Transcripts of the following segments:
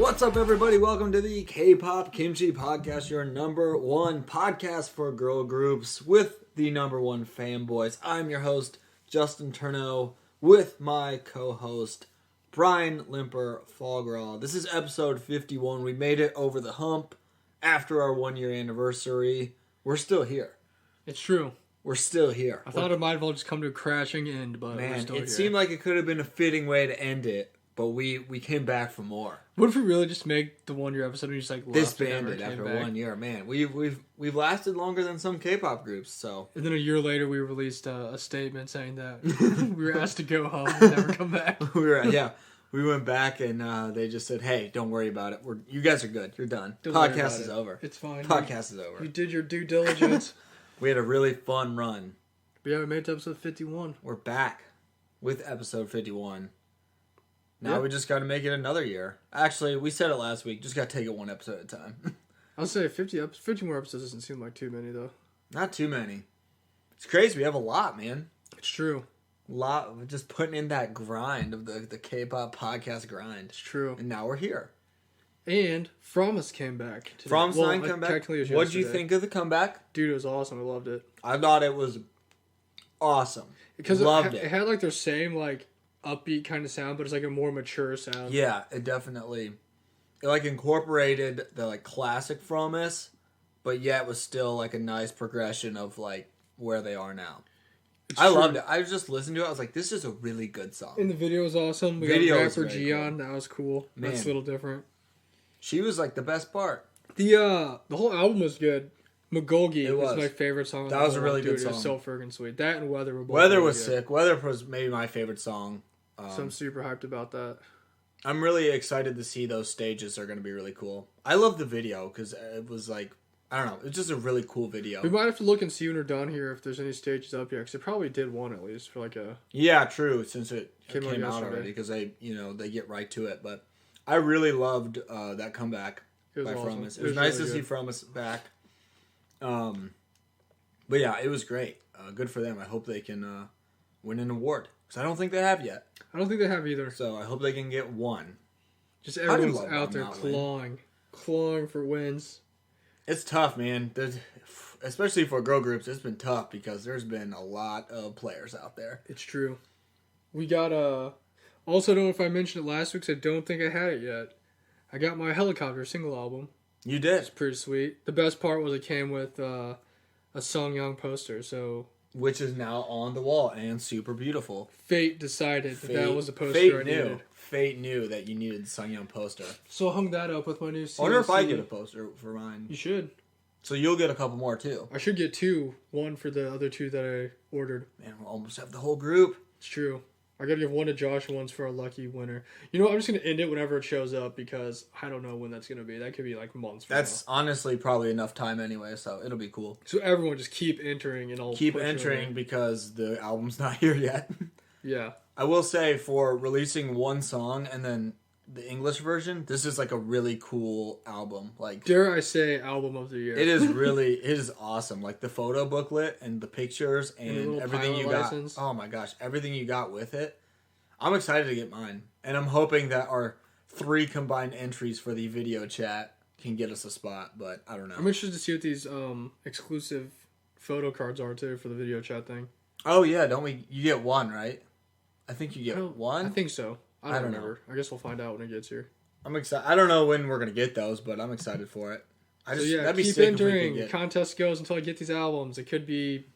What's up, everybody? Welcome to the Kpop Kimchi podcast, your number one podcast for girl groups with the number one fanboys. I'm your host, Justin Turneau, with my co-host, Brian Limper Fallgraw. This is episode 51. We made it over the hump after our 1 year anniversary. We're still here. It's true. We're still here. I thought it might have all just come to a crashing end, but we're still here. It seemed like it could have been a fitting way to end it, but we came back for more. What if we really just make the 1 year episode and we just like disbanded after 1 year? Man, we've lasted longer than some K-pop groups. So, and then a year later, we released a statement saying that we were asked to go home and never come back. We went back and they just said, "Hey, don't worry about it. You guys are good. You're done. Podcast is over. It's fine. Podcast is over. You did your due diligence." We had a really fun run. But yeah, we made it to episode 51. We're back with episode 51. Now we just got to make it another year. Actually, we said it last week. Just got to take it one episode at a time. I'll say 50 more episodes doesn't seem like too many, though. Not too many. It's crazy. We have a lot, man. It's true. A lot of just putting in that grind of the K-pop podcast grind. It's true. And now we're here. And Phenoms came back today. Phenoms came back. What did you think of the comeback? Dude, it was awesome. I loved it. I thought it was awesome. Because loved it had like their same like upbeat kind of sound, but it's like a more mature sound. Yeah, it like incorporated the like classic Phenoms, but yet was still like a nice progression of like where they are now. I loved it. I was just listening to it. I was like, this is a really good song. And the video was awesome. We got rapper Gion. That was cool. Man. That's a little different. She was like the best part. The whole album was good. Magolgi was my favorite song. That was a really good song. It was so freaking sweet. That and Weather were both Weather really was good. sick. Weather was maybe my favorite song. So I'm super hyped about that. I'm really excited to see those stages. Are going to be really cool. I love the video because it was like, I don't know, it's just a really cool video. We might have to look and see when we're done here if there's any stages up yet, because they probably did one at least for like a... Yeah, true, since it came out already, because they get right to it. But I really loved that comeback by Phenoms. It was nice to see Phenoms back. But yeah, it was great. Good for them. I hope they can win an award, because I don't think they have yet. I don't think they have either. So I hope they can get one. Just everyone's out there clawing for wins. It's tough, man. Especially for girl groups, it's been tough because there's been a lot of players out there. It's true. We got also, I don't know if I mentioned it last week, because I don't think I had it yet. I got my Helicopter single album. You did. It's pretty sweet. The best part was it came with a Songyeong poster, so... Which is now on the wall and super beautiful. Fate decided that was a poster I needed. Fate knew that you needed the Songyeong poster. So I hung that up with my new CLC. I wonder if I get a poster for mine. You should. So you'll get a couple more too. I should get two. One for the other two that I ordered. Man, we'll almost have the whole group. It's true. I gotta give one to Josh and one's for a lucky winner. You know what? I'm just gonna end it whenever it shows up because I don't know when that's gonna be. That could be like months from now. That's honestly probably enough time anyway, so it'll be cool. So everyone just keep entering and I'll keep entering because the album's not here yet. Yeah. I will say for releasing one song and then the English version, this is like a really cool album. Like, dare I say, album of the year. It is awesome. Like the photo booklet and the pictures and everything you got. License. Oh my gosh, everything you got with it. I'm excited to get mine. And I'm hoping that our 3 combined entries for the video chat can get us a spot, but I don't know. I'm interested to see what these exclusive photo cards are too for the video chat thing. Oh yeah, don't we? You get one, right? I think you get one. I think so. I don't remember. I guess we'll find out when it gets here. I'm excited. I don't know when we're gonna get those, but I'm excited for it. That'd be keep sick entering. If contest goes until I get these albums. It could be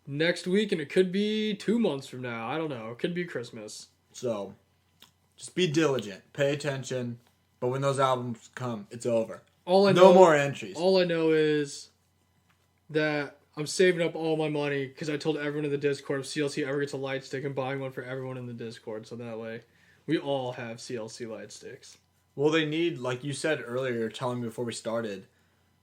next week, and it could be 2 months from now. I don't know. It could be Christmas. So, just be diligent. Pay attention. But when those albums come, it's over. No more entries. All I know is that I'm saving up all my money because I told everyone in the Discord if CLC ever gets a light stick, I'm buying one for everyone in the Discord. So that way, we all have CLC light sticks. Well, they need, like you said earlier, telling me before we started,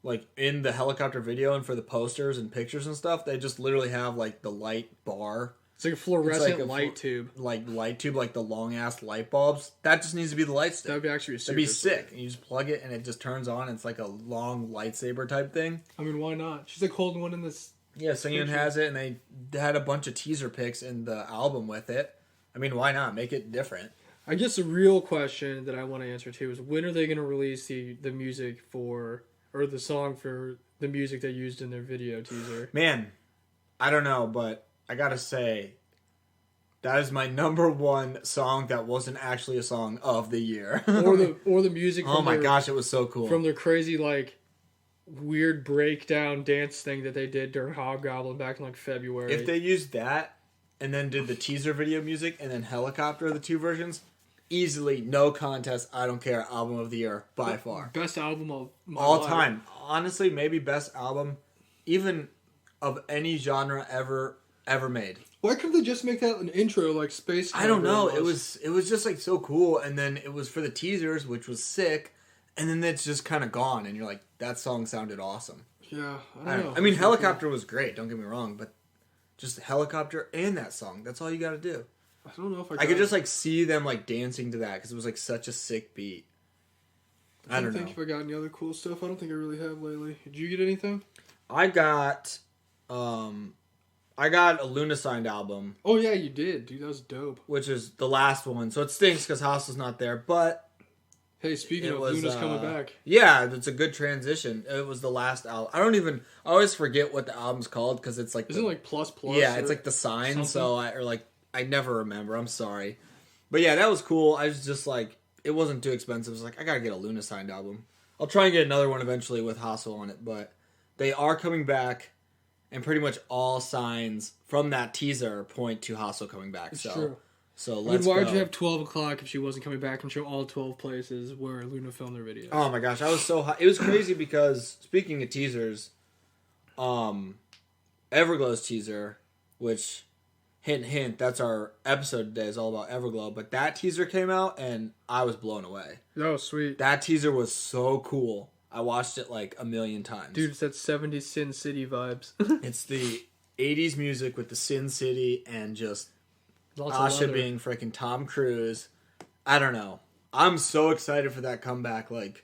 like in the Helicopter video and for the posters and pictures and stuff, they just literally have like the light bar. It's like a fluorescent light tube. Like light tube, like the long ass light bulbs. That just needs to be the light stick. That would be actually super That'd be sick. And you just plug it and it just turns on. And it's like a long lightsaber type thing. I mean, why not? She's like holding one in this. Yeah, Sungyeon has it, and they had a bunch of teaser pics in the album with it. I mean, why not? Make it different. I guess the real question that I want to answer too is when are they going to release the music for, or the song for the music they used in their video teaser? Man, I don't know, but I gotta say, that is my number one song that wasn't actually a song of the year. or the music. Oh my gosh, it was so cool. From their crazy like weird breakdown dance thing that they did during Hobgoblin back in like February. If they used that and then did the teaser video music and then Helicopter, the two versions, easily, no contest, I don't care, album of the year by far. Best album of my all life. Time. Honestly, maybe best album, even of any genre ever made. Why couldn't they just make that an intro like Space? I don't know. It was just like so cool, and then it was for the teasers, which was sick, and then it's just kind of gone, and you're like, that song sounded awesome. Yeah, I don't know. I mean, Helicopter was great. Don't get me wrong, but just Helicopter and that song. That's all you got to do. I don't know if I could just like see them like dancing to that because it was like such a sick beat. I don't think if I got any other cool stuff. I don't think I really have lately. Did you get anything? I got a Luna signed album. Oh yeah, you did, dude. That was dope. Which is the last one, so it stinks because House is not there. But hey, speaking of, Luna's coming back. Yeah, it's a good transition. It was the last album. I always forget what the album's called because it's like isn't it like plus? Yeah, it's like the sign. Something? So I never remember. I'm sorry, but yeah, that was cool. I was just like, it wasn't too expensive. I was like, I gotta get a Luna signed album. I'll try and get another one eventually with Hassel on it, but they are coming back, and pretty much all signs from that teaser point to Hassel coming back. It's so true. So let's why go. would you have 12 o'clock if she wasn't coming back and show all 12 places where Luna filmed their videos? Oh my gosh, I was so high. It was crazy because, speaking of teasers, Everglow's teaser, which, hint, that's our episode today, is all about Everglow, but that teaser came out and I was blown away. That was sweet. That teaser was so cool. I watched it like a million times. Dude, it's that 70s Sin City vibes. It's the 80s music with the Sin City and just Lots Asha being freaking Tom Cruise. I don't know. I'm so excited for that comeback. Like,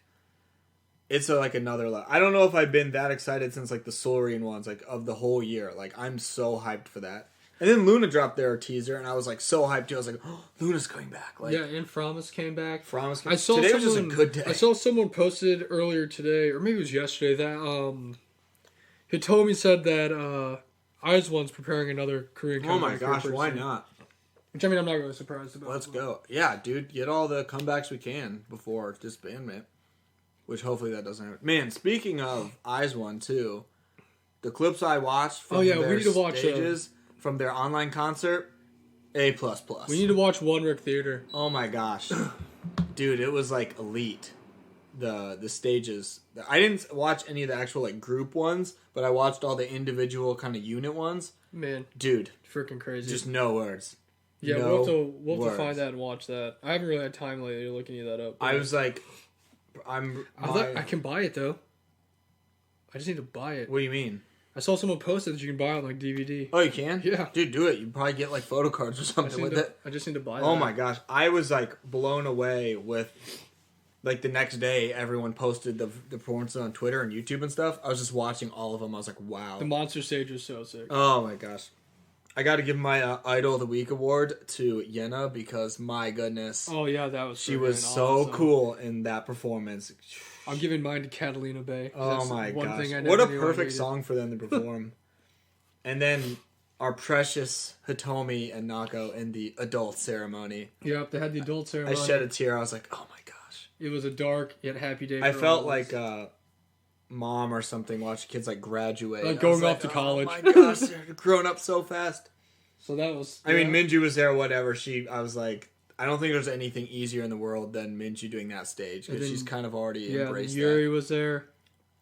it's like another level. I don't know if I've been that excited since like the Solarian ones, like of the whole year. Like, I'm so hyped for that. And then Luna dropped their teaser, and I was like so hyped too. I was like, oh, Luna's coming back. Like, yeah, and Promise came back. Today was just a good day. I saw someone posted earlier today, or maybe it was yesterday, that Hitomi said that IZ*ONE's preparing another Korean comeback. Oh my gosh, why not? Which, I mean, I'm not really surprised about. Let's go. Yeah, dude, get all the comebacks we can before disbandment. Which hopefully that doesn't happen. Man, speaking of IZ*ONE too, the clips I watched from their we need to watch stages from their online concert, A++. We need to watch One Rick Theater. Oh my gosh. Dude, it was like elite. The stages. I didn't watch any of the actual like group ones, but I watched all the individual kind of unit ones. Man. Dude. Freaking crazy. Just no words. Yeah, we'll have to find that and watch that. I haven't really had time lately to look any of that up. I was like, I can buy it though. I just need to buy it. What do you mean? I saw someone posted that you can buy it on like DVD. Oh, you can? Yeah. Dude, do it. You probably get like photo cards or something with it. I just need to buy that. Oh my gosh. I was like blown away with like the next day everyone posted the performances on Twitter and YouTube and stuff. I was just watching all of them. I was like, wow. The monster stage was so sick. Oh my gosh. I got to give my Idol of the Week award to Yuehua because my goodness. Oh yeah, that was she was so awesome. Cool in that performance. I'm giving mine to Catalina Bay. Oh my gosh. What a perfect song for them to perform. And then our precious Hitomi and Nako in the adult ceremony. Yep, they had the adult ceremony. I shed a tear. I was like, oh my gosh. It was a dark yet happy day. I felt like mom or something watching kids like graduate. Like going off to college. Oh my gosh, they're grown up so fast. So that was... I mean, Minju was there, whatever. I was like, I don't think there's anything easier in the world than Minju doing that stage because she's kind of already embraced Yuri that. was there.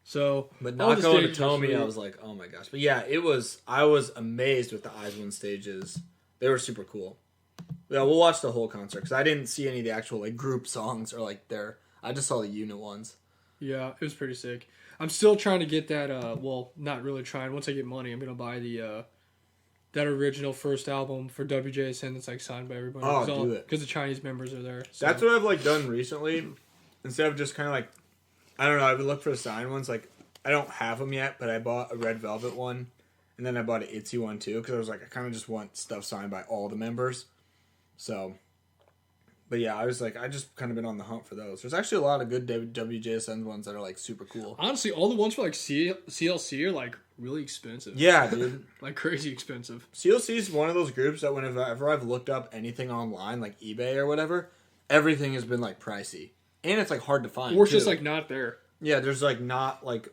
So, but Nako and Hitomi, I was like, oh my gosh. But yeah, I was amazed with the IZ*ONE stages. They were super cool. Yeah, we'll watch the whole concert because I didn't see any of the actual like group songs or like I just saw the unit ones. Yeah, it was pretty sick. I'm still trying to get that, well, not really trying. Once I get money, I'm going to buy the that original first album for WJSN that's like signed by everybody. Oh, do it. Because the Chinese members are there. So. That's what I've like done recently. Instead of just kind of like, I don't know, I've been looking for the signed ones. Like, I don't have them yet, but I bought a Red Velvet one. And then I bought an ITZY one too because I was like, I kind of just want stuff signed by all the members. So, But yeah, I just kind of been on the hunt for those. There's actually a lot of good WJSN ones that are like super cool. Honestly, all the ones for like CLC are like really expensive. Yeah, dude. Like crazy expensive. CLC is one of those groups that whenever I've looked up anything online, like eBay or whatever, everything has been like pricey. And it's like hard to find. Or it's just like not there. Yeah, there's like not like,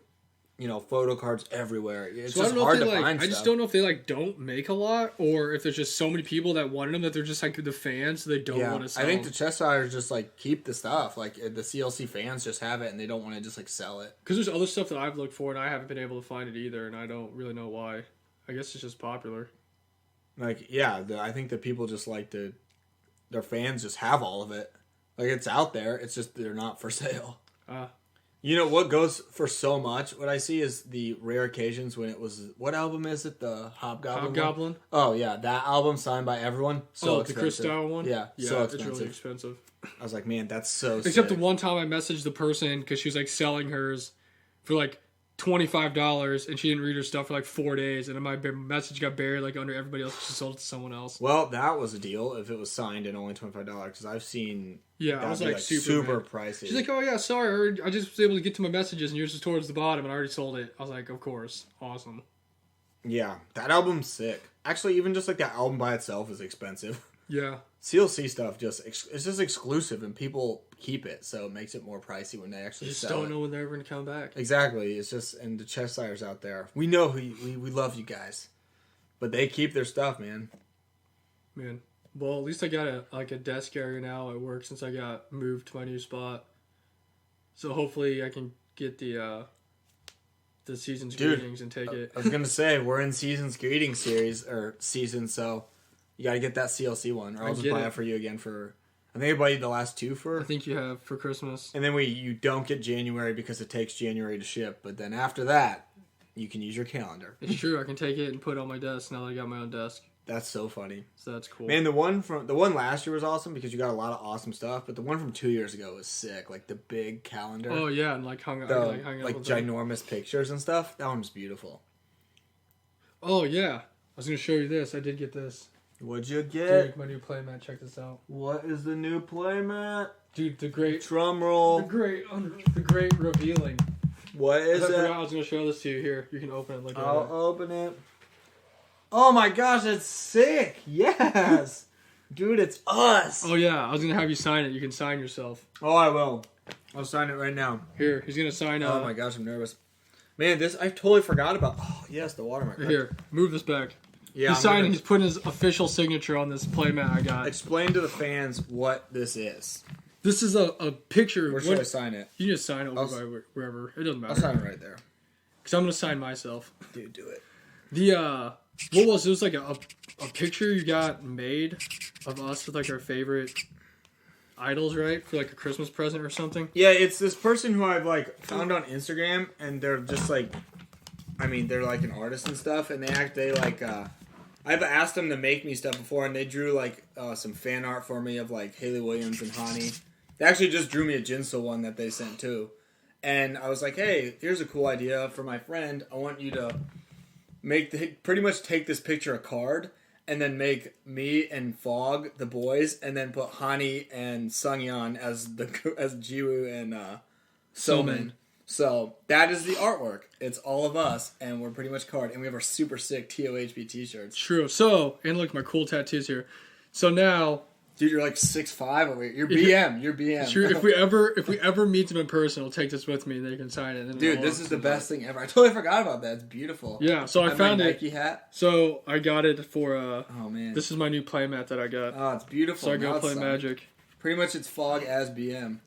photo cards everywhere. It's so just hard to find I just don't know if they like don't make a lot, or if there's just so many people that wanted them that they're just like the fans, so they don't want to sell I think them. the Cheshires just like keep the stuff. Like the CLC fans just have it and they don't want to just like sell it. Because there's other stuff that I've looked for and I haven't been able to find it either, and I don't really know why. I guess it's just popular. Like, yeah, I think that people just like their fans just have all of it. Like, it's out there. It's just they're not for sale. You know what goes for so much? What I see is the rare occasions when it was... What album is it? The Hobgoblin? One? Oh, yeah. That album signed by everyone. So expensive. The Cristal one? Yeah, so expensive. It's really expensive. I was like, man, that's so Except sick. the one time I messaged the person because she was like selling hers for like $25 and she didn't read her stuff for like 4 days, and then my message got buried like under everybody else. She sold it to someone else. Well, that was a deal if it was signed and only $25, because I've seen I was like super pricey. She's like, oh yeah, sorry, I just was able to get to my messages and yours is towards the bottom and I already sold it. I was like, of course, awesome. Yeah, that album's sick. Actually, even just like that album by itself is expensive. Yeah. CLC stuff it's just exclusive and people keep it, so it makes it more pricey when they actually sell it. You just don't know when they're ever going to come back. Exactly. It's just, and the Cheshires out there, we know we love you guys, but they keep their stuff, man. Man, well, at least I got a desk area now at work since I got moved to my new spot. So hopefully I can get the season's greetings and take it. I was gonna say we're in season's greetings season, so. You gotta get that CLC one, or I'll just buy it for you again for... I think I bought you the last two for... I think you have for Christmas. And then you don't get January because it takes January to ship, but then after that, you can use your calendar. It's true, I can take it and put it on my desk now that I got my own desk. That's so funny. So that's cool. Man, the one last year was awesome because you got a lot of awesome stuff, but the one from 2 years ago was sick. Like the big calendar. Oh yeah, and like hung up ginormous pictures and stuff. That one was beautiful. Oh yeah. I was gonna show you this. I did get this. What'd you get? Dude, my new playmat. Check this out. What is the new playmat? Dude, the great drum roll. The great revealing. What is it? I was gonna show this to you. Here, you can open it. Look at it. I'll open it. Oh my gosh, it's sick! Yes, dude, it's us. Oh yeah, I was gonna have you sign it. You can sign yourself. Oh, I will. I'll sign it right now. Here, he's gonna sign. Oh my gosh, I'm nervous. Man, I totally forgot about. Oh yes, the watermark. Here, move this back. Yeah, he's putting his official signature on this playmat I got. Explain to the fans what this is. This is a picture. Where should I sign it? You just sign it over by wherever. It doesn't matter. I'll sign it right there. Because I'm going to sign myself. Dude, do it. What was it? It was like a picture you got made of us with like our favorite idols, right? For like a Christmas present or something? Yeah, it's this person who I've like found on Instagram, and they're just like, they're like an artist and stuff, and I've asked them to make me stuff before, and they drew like some fan art for me of like Hayley Williams and Hani. They actually just drew me a Jinso one that they sent too. And I was like, hey, here's a cool idea for my friend. I want you to pretty much take this picture a card and then make me and Fog the boys, and then put Hani and Sungyeon as Jiwoo and Somin. So that is the artwork. It's all of us, and we're pretty much card, and we have our super sick TOHB t-shirts. True. So, and look, my cool tattoos here. So now, dude, you're like 6'5" over here. You're BM. You're BM. True. If we ever meet them in person, I'll take this with me, and they can sign it. Dude, this is the best thing ever. I totally forgot about that. It's beautiful. Yeah. So I found my it. Nike hat. So I got it for. Oh man. This is my new playmat that I got. Oh, it's beautiful. So I go play Magic. Pretty much, it's Fog as BM.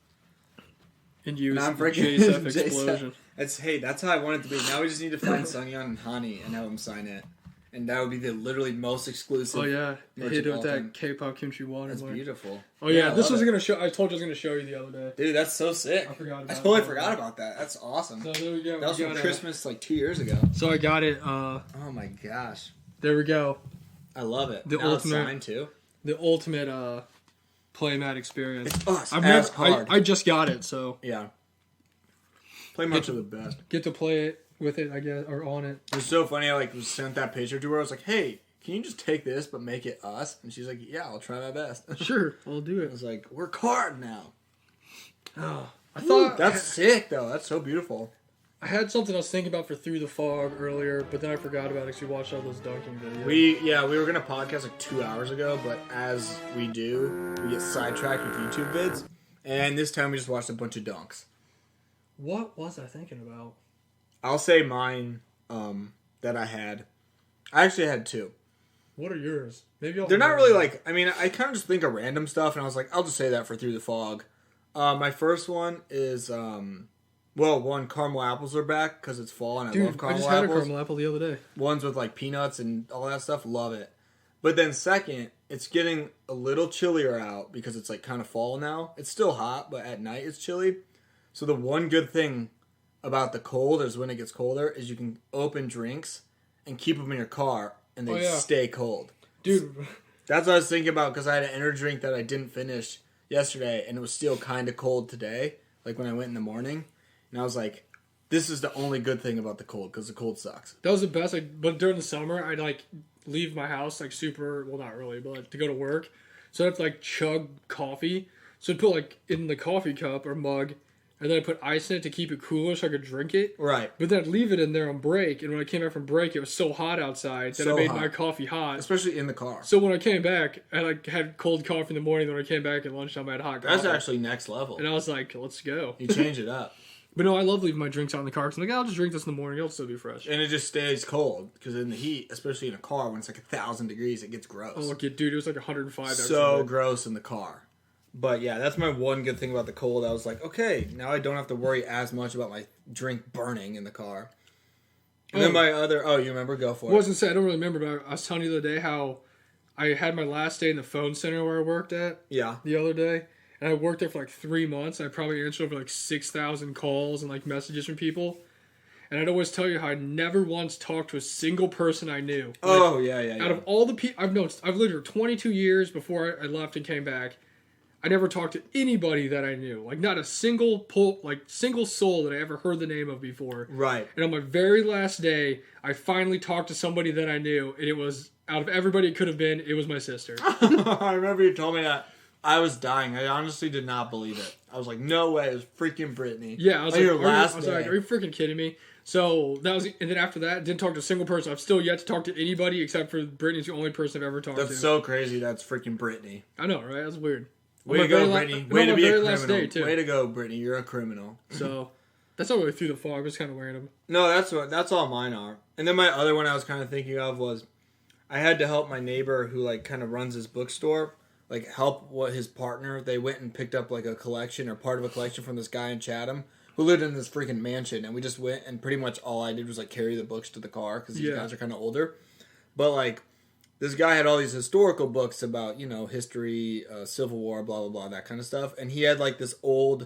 And use I'm freaking JSF Explosion. That's how I want it to be. Now we just need to find Sungyeon and Hani and have them sign it. And that would be the literally most exclusive. Oh yeah, hit it with that Kpop Kimchi water. That's beautiful. Oh yeah, this was gonna show. I told you I was gonna show you the other day. Dude, that's so sick. I totally forgot about that. That's awesome. So there we go. That was from Christmas like 2 years ago. So I got it. Oh my gosh. There we go. I love it. The now ultimate it's signed too. The ultimate playmat experience. It's us. I just got it, so yeah. Playmats are the best. Get to play it with it, I guess, or on it. It's so funny. I was sent that picture to her. I was like, "Hey, can you just take this but make it us? And she's like, yeah, I'll try my best. Sure, I'll do I it. was like, work hard now. Oh, I thought that's sick though. That's so beautiful. I had something I was thinking about for Through the Fog earlier, but then I forgot about it because we watched all those dunking videos. We were gonna podcast like 2 hours ago, but as we do, we get sidetracked with YouTube vids, and this time we just watched a bunch of dunks. What was I thinking about? I'll say mine that I had. I actually had two. What are yours? Maybe They're not really like. I mean, I kind of just think of random stuff, and I was like, I'll just say that for Through the Fog. My first one is one, caramel apples are back because it's fall and I love caramel apples. I just had a caramel apple the other day. Ones with like peanuts and all that stuff, love it. But then second, it's getting a little chillier out because it's like kind of fall now. It's still hot, but at night it's chilly. So the one good thing about the cold is when it gets colder is you can open drinks and keep them in your car and they stay cold. Dude. That's what I was thinking about because I had an energy drink that I didn't finish yesterday and it was still kind of cold today, like when I went in the morning. And I was like, this is the only good thing about the cold because the cold sucks. That was the best. But during the summer, I'd like leave my house like super, well, not really, but like, to go to work. So I'd have to like chug coffee. So I'd put like in the coffee cup or mug, and then I'd put ice in it to keep it cooler so I could drink it. Right. But then I'd leave it in there on break. And when I came back from break, it was so hot outside that it made my coffee hot. Especially in the car. So when I came back, I like had cold coffee in the morning. Then when I came back at lunchtime, I had hot coffee. That's actually next level. And I was like, let's go. You change it up. But no, I love leaving my drinks out in the car because I'm like, I'll just drink this in the morning. It'll still be fresh. And it just stays cold because in the heat, especially in a car when it's like 1,000 degrees, it gets gross. Oh, look, dude, it was like 105. So gross in the car. But yeah, that's my one good thing about the cold. I was like, okay, now I don't have to worry as much about my drink burning in the car. And then my other, you remember? Go for it. I wasn't saying, I don't really remember, but I was telling you the other day how I had my last day in the phone center where I worked at. Yeah. The other day. And I worked there for like 3 months. I probably answered over like 6,000 calls and like messages from people. And I'd always tell you how I never once talked to a single person I knew. Like, Out of all the people I've known, I've lived here 22 years before I left and came back. I never talked to anybody that I knew. Like not a single single soul that I ever heard the name of before. Right. And on my very last day, I finally talked to somebody that I knew, and it was out of everybody it could have been, it was my sister. I remember you told me that. I was dying. I honestly did not believe it. I was like, no way, it was freaking Brittany. Yeah, I was like, are you freaking kidding me? So that was, and then after that, didn't talk to a single person. I've still yet to talk to anybody except for Brittany's the only person I've ever talked to. That's so crazy. That's freaking Brittany. I know, right? That's weird. Way to go, Brittany. Way to be a criminal. Day, too. Way to go, Brittany. You're a criminal. So that's not really Through the Fog. It's kind of random. No, that's all mine are. And then my other one I was kind of thinking of was I had to help my neighbor who like kind of runs his bookstore. Like help his partner. They went and picked up like a collection or part of a collection from this guy in Chatham who lived in this freaking mansion, and we just went and pretty much all I did was like carry the books to the car because these guys are kind of older. But like this guy had all these historical books about history, Civil War, blah blah blah, that kind of stuff, and he had like this old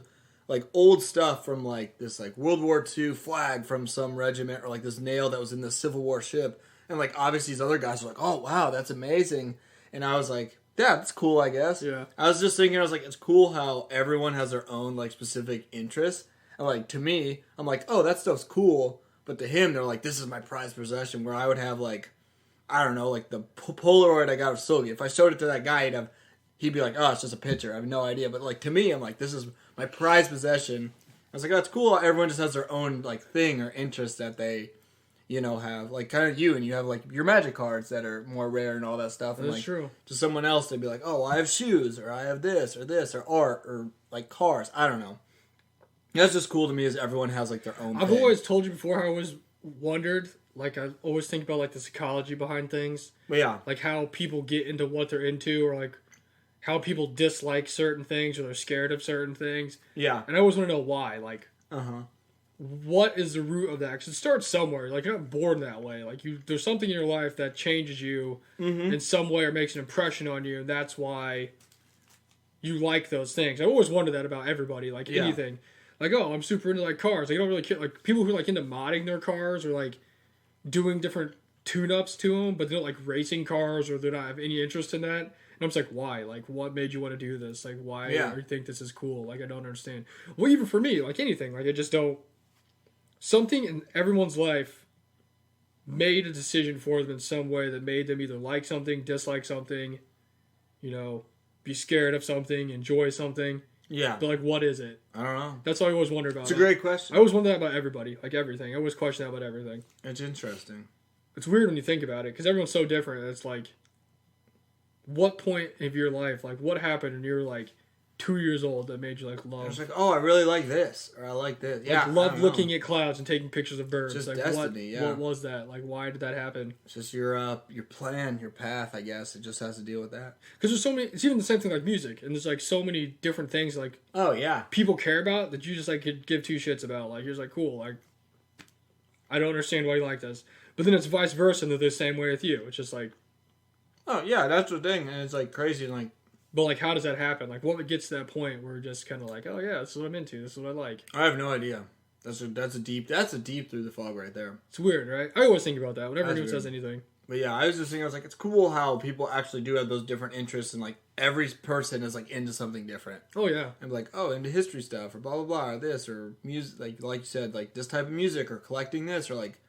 stuff from like this like World War II flag from some regiment or like this nail that was in the Civil War ship, and like obviously these other guys were like, oh wow, that's amazing, and I was like, yeah, that's cool, I guess. Yeah. I was just thinking, I was like, it's cool how everyone has their own, like, specific interests. And, like, to me, I'm like, oh, that stuff's cool. But to him, they're like, this is my prized possession. Where I would have, like, I don't know, like, the Polaroid I got of Sogi. If I showed it to that guy, he'd be like, oh, it's just a picture. I have no idea. But, like, to me, I'm like, this is my prized possession. I was like, oh, it's cool. Everyone just has their own, like, thing or interest that they have, like, kind of you, and you have, like, your magic cards that are more rare and all that stuff. And, That's like, true. To someone else, they'd be like, oh, well, I have shoes, or I have this, or art, or, like, cars. I don't know. That's just cool to me is everyone has, like, their own I've thing. always told you before how I always wondered, like, I always think about, like, the psychology behind things. But, yeah. Like, how people get into what they're into, or, like, how people dislike certain things, or they're scared of certain things. Yeah. And I always want to know why, like... Uh-huh. What is the root of that? Because it starts somewhere. Like, you're not born that way. Like, there's something in your life that changes you in some way or makes an impression on you, and that's why you like those things. I always wondered that about everybody, like anything. Like, oh, I'm super into, like, cars. Like, I don't really care. Like, people who are, like, into modding their cars or, like, doing different tune-ups to them, but they don't like racing cars or they don't have any interest in that. And I'm just like, why? Like, what made you want to do this? Like, why do you think this is cool? Like, I don't understand. Well, even for me, like anything, like I just don't... Something in everyone's life made a decision for them in some way that made them either like something, dislike something, be scared of something, enjoy something. Yeah. But, like, what is it? I don't know. That's what I always wonder about. It's a great question. I always wonder that about everybody, like everything. I always question that about everything. It's interesting. It's weird when you think about it, because everyone's so different. It's like, what point of your life, like, what happened when you were, like, 2 years old that made you, like, love? It's like, oh, I really like this, or I like this. Yeah, like, love looking at clouds and taking pictures of birds. Just like, destiny, what was that? Like, why did that happen? It's just your plan, your path, I guess. It just has to deal with that. Because there's so many, it's even the same thing like music, and there's, like, so many different things, like, oh, yeah, people care about that you just, like, could give two shits about. Like, you're just like, cool, like, I don't understand why you like this. But then it's vice versa, and they're the same way with you. It's just like... Oh, yeah, that's the thing. And it's, like, crazy. And, like... But, like, how does that happen? Like, what gets to that point where you're just kind of like, oh, yeah, this is what I'm into. This is what I like. I have no idea. That's a deep through the fog right there. It's weird, right? I always think about that whenever anyone says anything. But, yeah, I was just thinking, I was like, it's cool how people actually do have those different interests, and, like, every person is, like, into something different. Oh, yeah. And, like, oh, into history stuff, or blah, blah, blah, or this, or music, like you said, like, this type of music, or collecting this, or, like,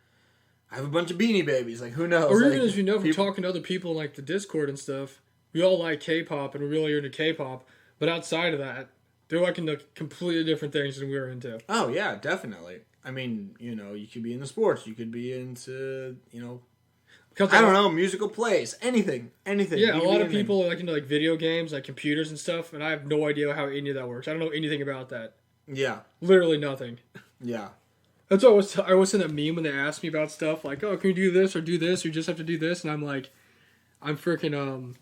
I have a bunch of Beanie Babies. Like, who knows? Or even like, as you know from talking to other people in, like, the Discord and stuff, we all like K-pop, and we're really into K-pop. But outside of that, they're, like, into completely different things than we're into. Oh, yeah, definitely. I mean, you could be into sports. You could be into, I don't know, musical plays. Anything. Yeah, a lot of people are, like, into, like, video games, like, computers and stuff, and I have no idea how any of that works. I don't know anything about that. Yeah. Literally nothing. Yeah. That's what I was in that meme when they asked me about stuff, like, oh, can you do this, or do this, or you just have to do this, and I'm like, I'm freaking,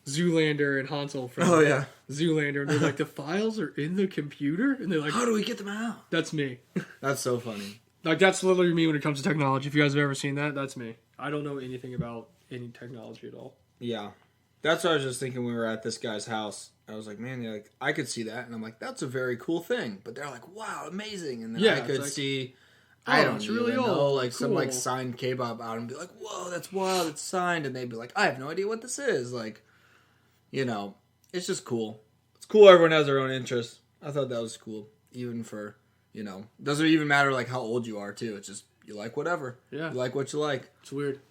Zoolander and Hansel from Zoolander, and they're like, the files are in the computer? And they're like, how do we get them out? That's me. That's so funny. Like, that's literally me when it comes to technology. If you guys have ever seen that, that's me. I don't know anything about any technology at all. Yeah. That's what I was just thinking when we were at this guy's house. I was like, man, like, I could see that. And I'm like, that's a very cool thing. But they're like, wow, amazing. And then I could see, I don't really know, like, some, like, signed K-pop out and be like, whoa, that's wild, it's signed. And they'd be like, I have no idea what this is. Like, it's just cool. It's cool everyone has their own interests. I thought that was cool. Even for, doesn't even matter, like, how old you are, too. It's just, you like whatever. Yeah. You like what you like. It's weird.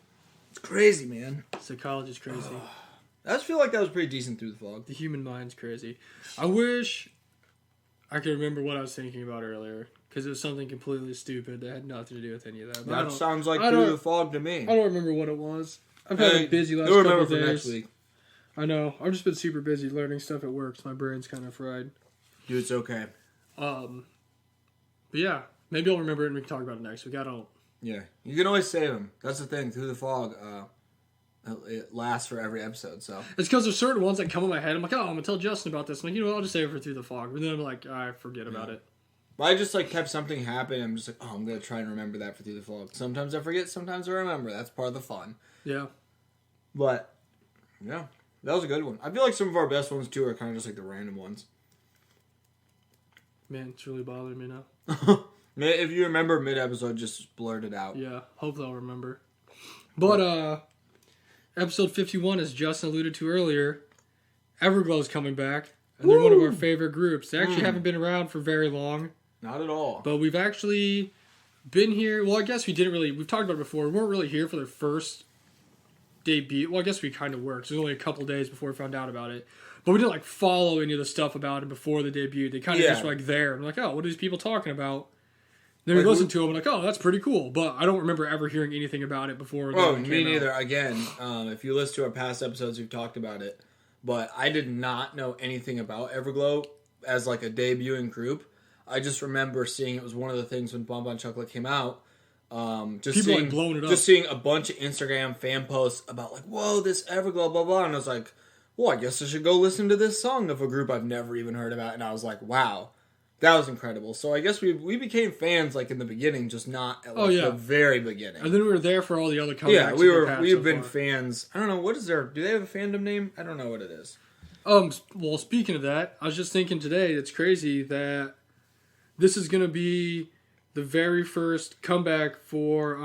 It's crazy, man. Psychology's crazy. I just feel like that was pretty decent through the fog. The human mind's crazy. I wish I could remember what I was thinking about earlier, because it was something completely stupid that had nothing to do with any of that. That sounds like through the fog to me. I don't remember what it was. I've had a busy last couple of days. Next week. I know. I've just been super busy learning stuff at work, so my brain's kind of fried. Dude, it's okay. But yeah, maybe I'll remember it and we can talk about it next week. I don't. Yeah, you can always save them. That's the thing. Through the fog, it lasts for every episode. So it's because there's certain ones that come in my head. I'm like, oh, I'm gonna tell Justin about this. I'm like, I'll just save it for Through the Fog. But then I'm like, I forget about it. But I just like kept something happen. I'm just like, oh, I'm gonna try and remember that for Through the Fog. Sometimes I forget. Sometimes I remember. That's part of the fun. Yeah. But yeah, that was a good one. I feel like some of our best ones too are kind of just like the random ones. Man, it's really bothering me now. If you remember mid-episode, just blurt it out. Yeah, hopefully I'll remember. But, episode 51, as Justin alluded to earlier, Everglow's coming back. And they're one of our favorite groups. They actually haven't been around for very long. Not at all. But we've actually been here. Well, I guess we didn't really. We've talked about it before. We weren't really here for their first debut. Well, I guess we kind of were. It was only a couple days before we found out about it. But we didn't, like, follow any of the stuff about it before the debut. They kind of just were, like, there. I'm like, oh, what are these people talking about? Then we listened to them and like, oh, that's pretty cool. But I don't remember ever hearing anything about it before. Oh, me neither. Again, if you listen to our past episodes, we've talked about it. But I did not know anything about Everglow as like a debuting group. I just remember seeing it was one of the things when Bon Bon Chocolate came out. Just seeing, like, blowing it up. Just seeing a bunch of Instagram fan posts about like, whoa, this Everglow, blah, blah. And I was like, well, I guess I should go listen to this song of a group I've never even heard about. And I was like, wow. That was incredible. So I guess we became fans like in the beginning, just not at the very beginning. And then we were there for all the other comebacks. Yeah, we've been fans. I don't know, what is their, do they have a fandom name? I don't know what it is. Well, speaking of that, I was just thinking today, it's crazy that this is going to be the very first comeback for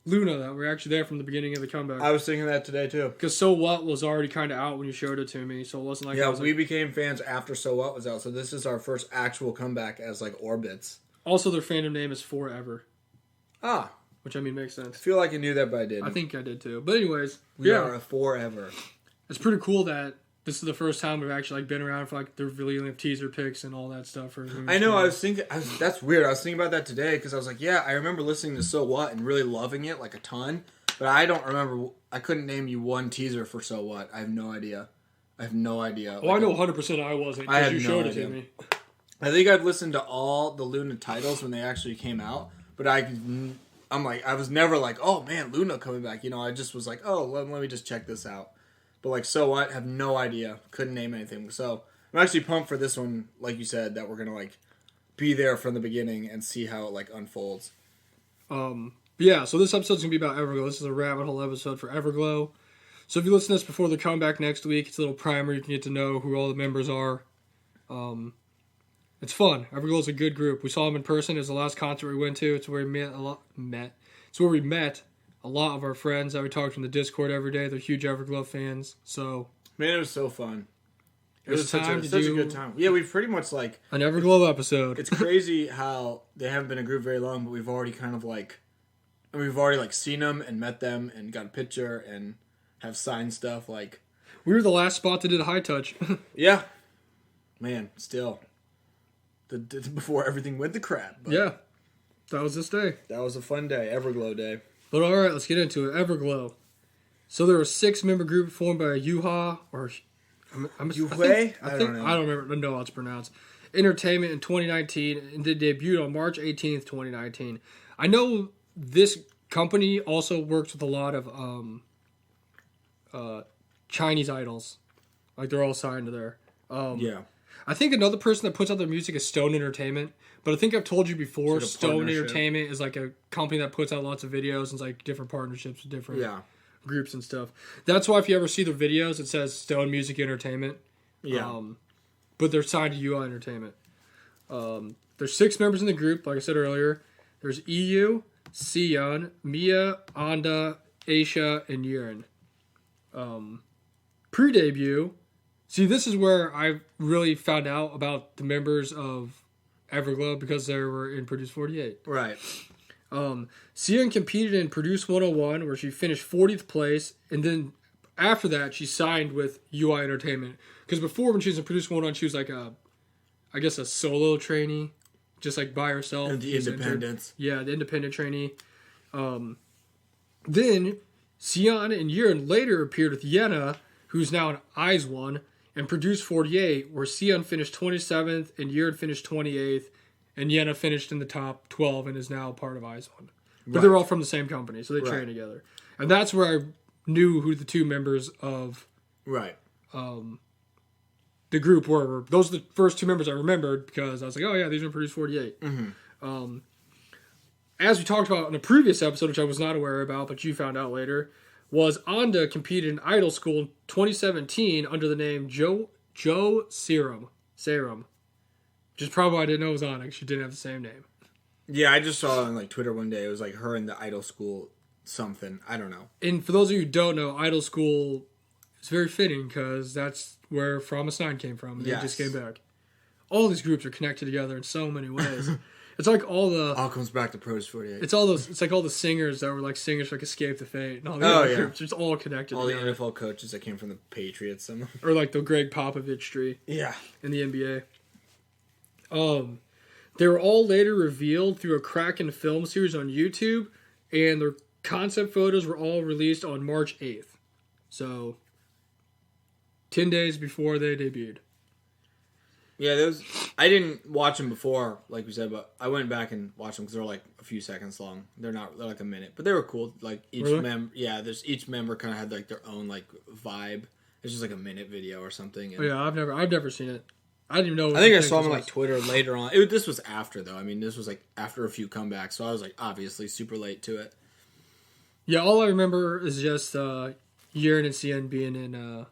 Luna, that we're actually there from the beginning of the comeback. I was thinking that today too. Because So What was already kind of out when you showed it to me, so it wasn't like... Yeah, we became fans after So What was out, so this is our first actual comeback as like Orbits. Also, their fandom name is Forever. Ah, which I mean makes I sense. feel like I knew that, but I didn't. I think I did too. But anyways, We are a forever. It's pretty cool that this is the first time we've actually been around for the revealing of teaser pics and all that stuff. For I know. I was thinking. That's weird. I was thinking about that today because I was like, yeah, I remember listening to So What and really loving it a ton. But I don't remember. I couldn't name you one teaser for So What. I have no idea. Oh, I know 100% I wasn't because you showed it to me. I think I've listened to all the Luna titles when they actually came out, but I was never like, oh man, Luna coming back. I just was like, oh, let me just check this out. But So What? Have no idea. Couldn't name anything. So I'm actually pumped for this one, like you said, that we're gonna be there from the beginning and see how it unfolds. Yeah, so this episode's gonna be about Everglow. This is a rabbit hole episode for Everglow. So if you listen to this before they come back next week, it's a little primer. You can get to know who all the members are. It's fun. Everglow is a good group. We saw them in person. It was the last concert we went to. It's where we It's where we met a lot of our friends that we talked to in the Discord every day. They're huge Everglow fans. So man, it was so fun. It was such a good time. Yeah, we've pretty much an Everglow episode. It's crazy how they haven't been a group very long, but we've already we've already seen them and met them and got a picture and have signed stuff. We were the last spot to do the high touch. Yeah, man, still before everything went to crap. But yeah, that was this day. That was a fun day, Everglow day. But all right, let's get into it. Everglow. So there was a 6-member group formed by Yuehua or Yuehua? I don't know. I don't remember. Know how it's pronounced. Entertainment in 2019, and they debuted on March 18th, 2019. I know this company also works with a lot of Chinese idols. They're all signed to there. Yeah. I think another person that puts out their music is Stone Entertainment. But I think I've told you before, Stone Entertainment is a company that puts out lots of videos and it's different partnerships with different groups and stuff. That's why if you ever see their videos, it says Stone Music Entertainment. Yeah. But they're signed to Yuehua Entertainment. There's 6 members in the group, like I said earlier. There's EU, Sion, Mia, Anda, Aisha, and Yurin. Pre-debut. See, this is where I really found out about the members of Everglow because they were in Produce 48. Right. Sion competed in Produce 101 where she finished 40th place, and then after that she signed with Yuehua Entertainment. Because before when she was in Produce 101 she was a solo trainee, just by herself. And the independents. Yeah, the independent trainee. Then Sion and Yurin later appeared with Yena, who's now an Eyes One, and Produce 48, where Sion finished 27th and Yurin finished 28th, and Yena finished in the top 12 and is now part of Eyes One. But they're all from the same company, so they train together. And that's where I knew who the 2 members of the group were. Those are the first 2 members I remembered because I was like, oh yeah, these are Produce 48. Mm-hmm. As we talked about in a previous episode, which I was not aware about, but you found out later, was Anda competed in Idol School in 2017 under the name Joe Serum. Which is probably why I didn't know it was Anda, because she didn't have the same name. Yeah, I just saw on Twitter one day, it was her in the Idol School something. I don't know. And for those of you who don't know, Idol School is very fitting, because that's where Promise 9 came from, and they just came back. All these groups are connected together in so many ways. It's all comes back to Produce 48. It's all the singers that were singers Escape the Fate and all the other groups. It's all connected. All together. the NFL coaches that came from the Patriots, some or the Greg Popovich tree. Yeah, in the NBA. They were all later revealed through a Kraken film series on YouTube, and their concept photos were all released on March 8th. So 10 days before they debuted. Yeah, I didn't watch them before, like we said, but I went back and watched them because they're a few seconds long. They're a minute, but they were cool. Each member, each member kind of had their own vibe. It's just a minute video or something. And I've never seen it. I didn't even know. I think I saw them on Twitter later on. This was after though. I mean, this was after a few comebacks, so I was obviously super late to it. Yeah, all I remember is just Yurin and Sion being in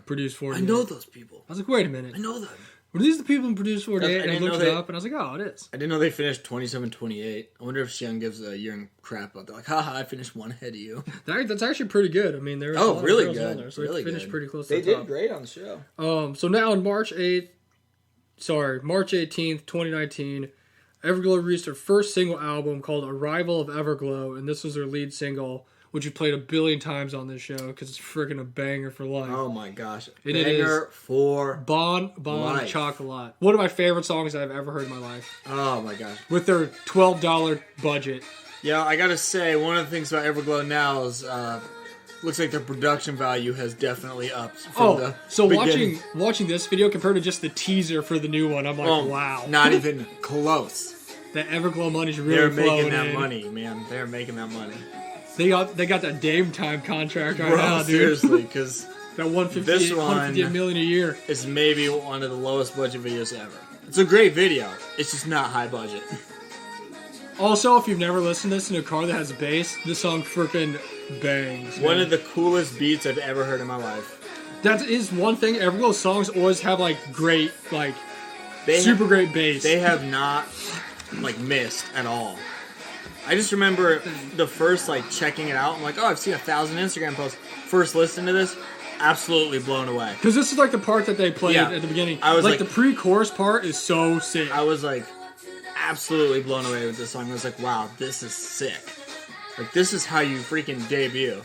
Produce 48. I know those people. I was like, wait a minute, I know them. Were these the people in Produce 48? And I looked it up, and I was like, oh, it is. I didn't know they finished 27-28. I wonder if Xian gives a Yurin crap out. They're like, haha, I finished 1 ahead of you. That's actually pretty good. I mean, there was really good. There, so really they finished good. Pretty close to the top. They did great on the show. So now on March 18th, 2019, Everglow released their first single album called Arrival of Everglow, and this was their lead single, which we played a billion times on this show because it's freaking a banger for life. Oh my gosh. And banger for Bon life. Chocolat. One of my favorite songs I've ever heard in my life. Oh my gosh. With their $12 budget. Yeah, I gotta say, one of the things about Everglow now is, looks like their production value has definitely upped from the beginning. watching this video compared to just the teaser for the new one, I'm like, wow. Not even close. That Everglow money's really They're flowing making that in. money, man. They're making that money. They got that Dame Time contract right now, dude. Seriously, because that 150 million a year is maybe one of the lowest budget videos ever. It's a great video. It's just not high budget. Also, if you've never listened to this in a car that has bass, this song freaking bangs. One of the coolest beats I've ever heard in my life. That is one thing. Everglow's songs always have great, great bass. They have not missed at all. I just remember the first checking it out. I'm like, oh, I've seen 1,000 Instagram posts. First listen to this, absolutely blown away. Because this is the part that they played at the beginning. I was the pre-chorus part is so sick. I was absolutely blown away with this song. I was like, wow, this is sick. This is how you freaking debut.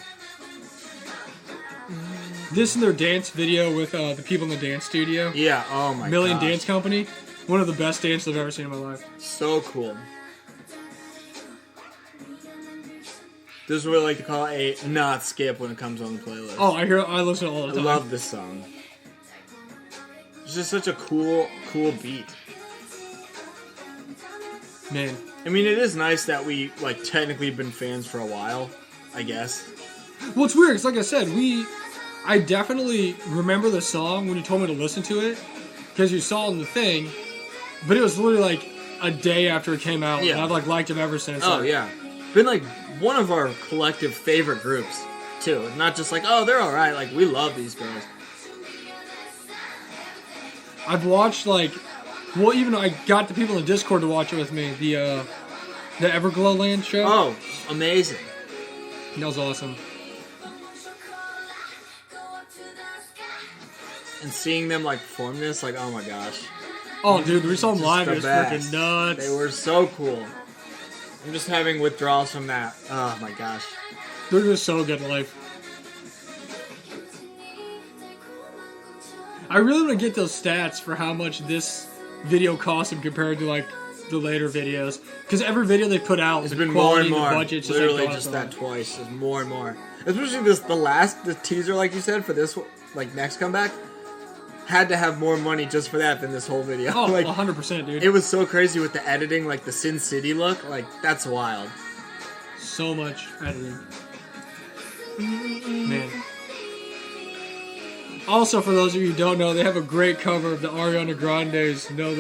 This and their dance video with the people in the dance studio. Yeah, oh my god. Million Dance Company. One of the best dances I've ever seen in my life. So cool. This is what I like to call a not skip when it comes on the playlist. Oh, I listen all the time. I love this song. It's just such a cool beat. Man. I mean, it is nice that we, technically been fans for a while, I guess. Well, it's weird, because like I said, I definitely remember the song when you told me to listen to it, because you saw it in the thing, but it was literally, a day after it came out, and I've, liked it ever since. Oh, yeah. Been, one of our collective favorite groups, too. Not just oh, they're alright, we love these guys. I've watched, even I got the people in the Discord to watch it with me, the Everglow Land show. Oh, amazing. That was awesome. And seeing them, perform this, oh my gosh. Oh, dude, we saw them live, it was freaking nuts. They were so cool. I'm just having withdrawals from that. Oh my gosh. They're just so good live. I really want to get those stats for how much this video cost them compared to the later videos. Because every video they put out, it's been more and more. Budget just literally just that twice. There's more and more. Especially the teaser, like you said, for this next comeback. Had to have more money just for that than this whole video. Oh, 100%, dude. It was so crazy with the editing, the Sin City look. That's wild. So much editing. Man. Also, for those of you who don't know, they have a great cover of the Ariana Grande's No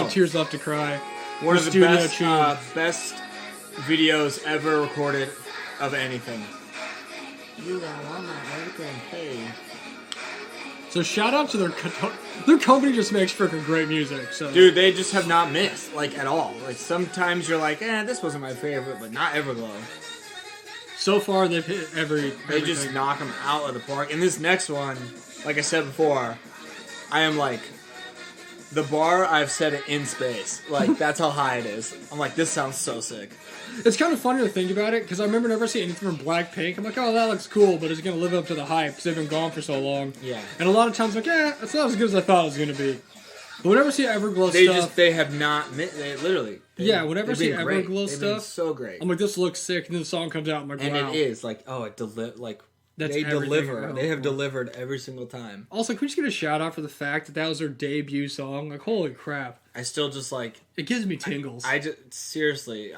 Tears Left to Cry. One of the best videos ever recorded of anything. You got everything, hey. So shout out to their company. Just makes freaking great music. So dude, they just have not missed at all. Sometimes you're this wasn't my favorite, but not Everglow. So far they've hit everything. They just knock them out of the park. And this next one, like I said before, I am the bar. I've set it in space. That's how high it is. I'm this sounds so sick. It's kind of funny to think about it, because I remember never seeing anything from Blackpink. I'm oh, that looks cool, but is it going to live up to the hype, because they've been gone for so long. Yeah. And a lot of times, it's not as good as I thought it was going to be. But whenever I see Everglow stuff... They have not... They literally... whenever I see Everglow stuff... Been so great. I'm this looks sick, and then the song comes out, I'm and wow. it is, they deliver. They have delivered every single time. Also, can we just get a shout out for the fact that was their debut song? Holy crap. I still just It gives me tingles. I just... Seriously,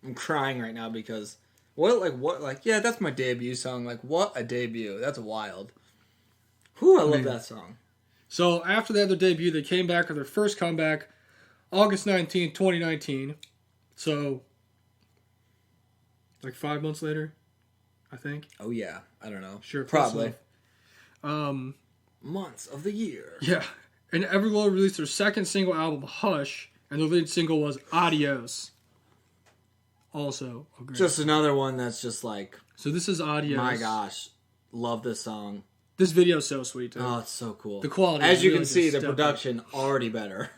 I'm crying right now because that's my debut song. What a debut. That's wild. Whew, I love that song. So, after they had their debut, they came back with their first comeback, August 19th, 2019. So, 5 months later, I think. Oh, yeah. I don't know. Sure. Probably. Months of the year. Yeah. And Everglow released their second single album, Hush, and their lead single was Adios. Also, just another one that's just So this is Adios. My gosh, love this song. This video's so sweet, too. Oh, it's so cool. The quality. As you can see, the production already better.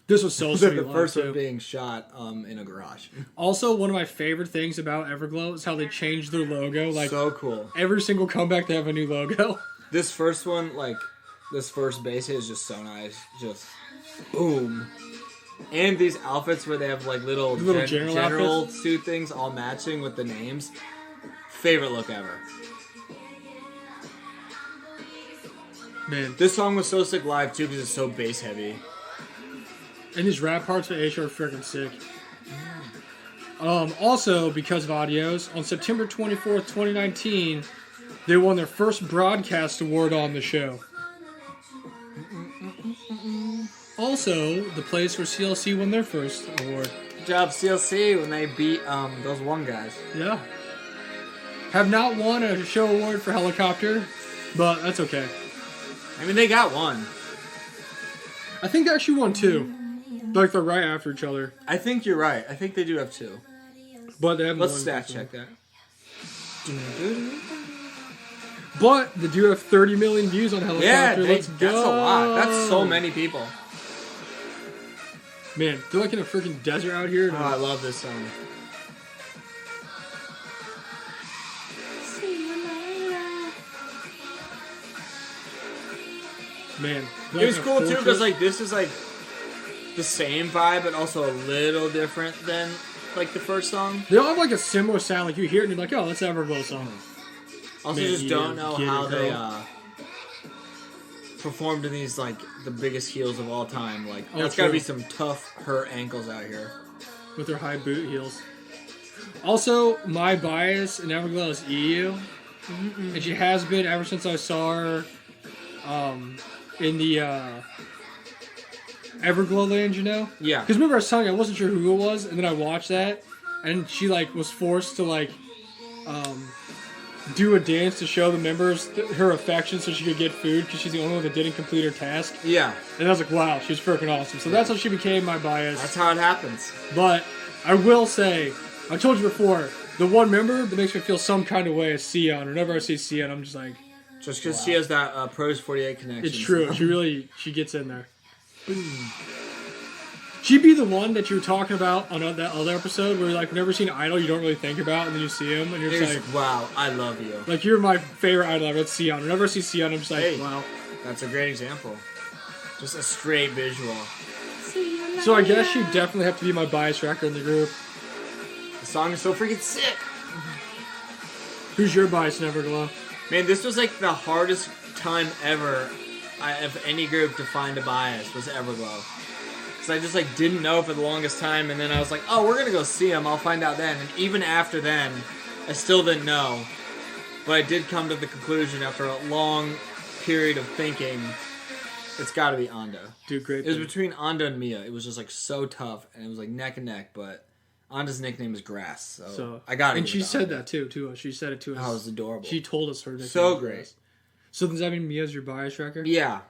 This was so sweet. The live, first too. one being shot in a garage. Also, one of my favorite things about Everglow is how they changed their logo. Like So cool. every single comeback, they have a new logo. This first one, like, this first base hit is just so nice. Just boom. And these outfits where they have like little general suit things all matching with the names. Favorite look ever. Man, This song was so sick live too because it's so bass heavy. and these rap parts for Asia are freaking sick. Also, because of audios, on September 24th, 2019, they won their first broadcast award on the show. Also, the place where CLC won their first award. Good job CLC when they beat those one guys. Yeah. Have not won a show award for Helicopter, but that's okay. I mean, they got one. I think they actually won two. Like, they're right after each other. I think you're right. I think they do have two. But they haven't Let's won stat this check one. that. But they do have 30 million views on Helicopter. Yeah, Let's go. that's a lot. That's so many people. Man, they're like in a freaking desert out here. Oh, I love this song. Man. It was cool too because like this is like the same vibe but also a little different than like the first song. They all have like a similar sound. Like you hear it and you're like, oh, that's an Everglow song. Also, Man, just you don't know get how it, they girl. performed in these like the biggest heels of all time. Like Oh, that's gotta true. be some tough hurt ankles out here. With their high boot heels. Also, my bias in Everglow is EU. And she has been ever since I saw her in the Everglow land, you know? Yeah. Because remember I was telling you I wasn't sure who it was, and then I watched that, and she like was forced to like do a dance to show the members her affection so she could get food because she's the only one that didn't complete her task. Yeah. And I was like, wow, she's freaking awesome. So that's how she became my bias. That's how it happens. But I will say, I told you before, the one member that makes me feel some kind of way is Sion. Whenever I see Sion, I'm just like, Just because she has that Pros 48 connection. it's true. She gets in there. She'd be the one that you were talking about on that other episode where like whenever you see an idol you don't really think about and then you see him and you're just like, wow, I love you. like you're my favorite idol ever. That's Sion. Whenever I see Sion, I'm just like, Hey. wow. That's a great example. Just a straight visual. So I guess she'd definitely have to be my bias wrecker in the group. The song is so freaking sick. Who's your bias in Everglow? Man, this was like the hardest time ever of any group to find a bias was Everglow. Because I just like didn't know for the longest time, and then I was like, oh, we're going to go see them. I'll find out then. And even after then, I still didn't know. But I did come to the conclusion after a long period of thinking, it's got to be Ando. Dude, great. It was thing. between Ando and Mia. It was just like so tough, and it was like neck and neck, but Anda's nickname is Grass, so I got it. And she said that too. She said it to us. Oh, it was adorable. She told us her nickname. So was great. Grass. So does that mean Mia's your bias wrecker? Yeah.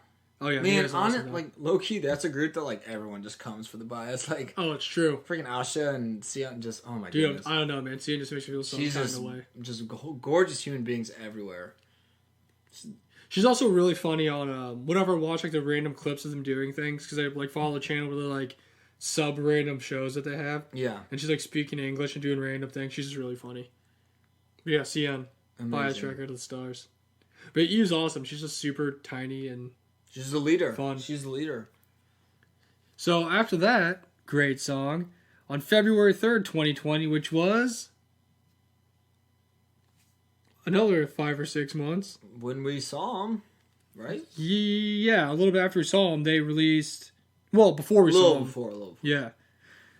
Oh yeah, Man, Mia's on awesome, it, though. like low key, that's a group that like everyone just comes for the bias. Like Oh, it's true. freaking Asha and Sion, just oh my Dude, goodness, I don't know, man. Sion just makes me feel some she's kind just, of way. just gorgeous human beings everywhere. She's also really funny on whenever I watch like the random clips of them doing things because I like follow the channel where they're like sub random shows that they have. Yeah, And she's like speaking English and doing random things. She's just really funny. But yeah, Sion, bias amazing. wrecker to the stars. But Yu's awesome. She's just super tiny and She's the leader. Fun. She's the leader. so after that great song on February 3rd, 2020, which was another 5 or 6 months. When we saw him, right? Yeah, a little bit after we saw them, they released. Well, before we A saw little them. before, a little before. Yeah.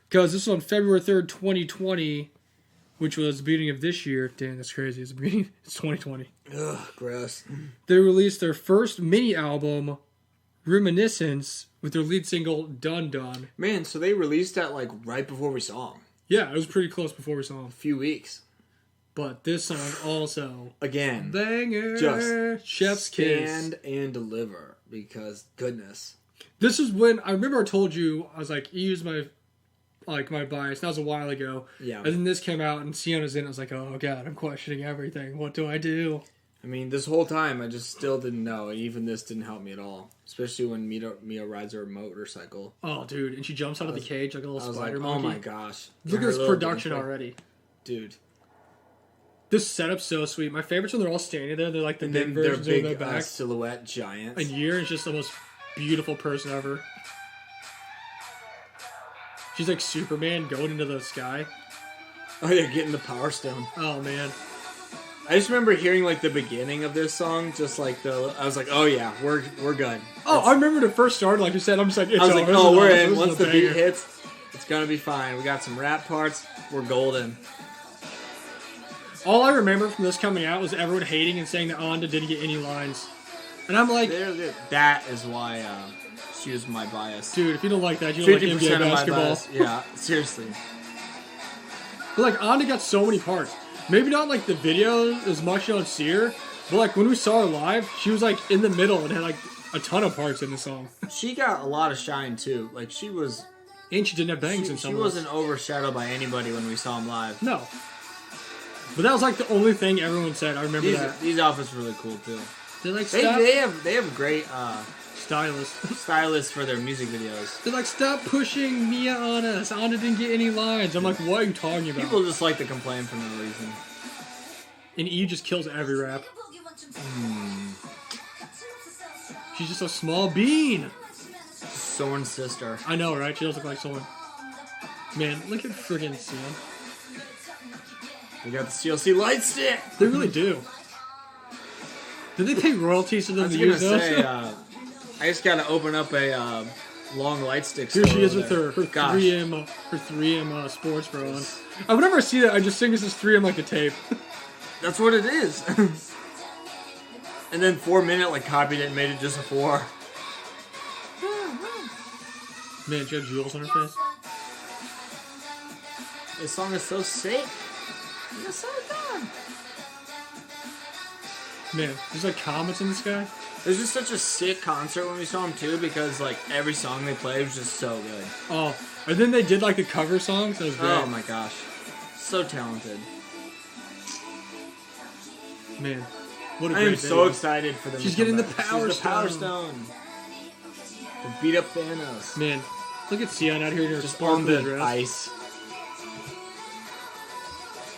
Because this was on February 3rd, 2020, which was the beginning of this year. Damn, that's crazy. It's the beginning. It's 2020. Ugh, gross. They released their first mini album, Reminiscence, with their lead single, Dun Dun. Man, so they released that like right before we saw him. Yeah, it was pretty close before we saw them. A few weeks. But this song also. Again, Banger! just Chef's Kiss. stand and deliver because goodness. This is when I remember I told you I was like, use my bias. That was a while ago. Yeah. And then this came out and Sion was in. I was like, oh god, I'm questioning everything. What do I do? I mean, this whole time, I just still didn't know. Even this didn't help me at all. Especially when Mia rides her motorcycle. Oh, dude. And she jumps out of the cage like a little spider monkey. Oh, my gosh. Look at this production already. Dude. This setup's so sweet. My favorites when they're all standing there. They're like the big versions of their back. Silhouette giants. And Year is just the most beautiful person ever. She's like Superman going into the sky. Oh, yeah, getting the Power Stone. Oh, man. I just remember hearing, like, the beginning of this song, just like I was like, oh, yeah, we're good. Oh, I remember when it first started, like you said, I'm just like, we're in. Once the beat hits, it's gonna be fine. We got some rap parts, we're golden. All I remember from this coming out was everyone hating and saying that Anda didn't get any lines. And I'm like... That is why she was my bias. Dude, if you don't like that, you don't like NBA basketball. Yeah, seriously. But, like, Anda got so many parts. Maybe not, like, the video as much you don't see her, but, like, when we saw her live, she was, like, in the middle and had, like, a ton of parts in the song. She got a lot of shine, too. Like, she was... And she didn't have bangs in some She wasn't overshadowed by anybody when we saw him live. No. But that was, like, the only thing everyone said. I remember that. These outfits were really cool, too. They're like, they have great... stylists for their music videos. They're like, stop pushing Mia on us. Anda didn't get any lines. I'm like, what are you talking about? People just like to complain for no reason. And E just kills every rap. She's just a small bean. Someone's sister. I know, right? She does look like someone. Man, look at friggin' Sion. We got the CLC light stick. They really do. Did they pay royalties to them to use those? I just gotta open up a long light stick. Here she is with her 3M sports bra on. Whenever I see that, I just think this is 3M like a tape. That's what it is. And then 4 Minute like copied it and made it just a 4. Man, she had jewels on her face. This song is so sick. It's so done. Man, there's like comets in the sky. It was just such a sick concert when we saw him too, because like every song they played was just so good. Oh, and then they did like the cover songs. That was great. Oh my gosh, so talented. Man, what a I great am so excited for them. She's getting the Power Stone. To beat up Thanos. Man, look at Sion out here in her just on the dress. ice.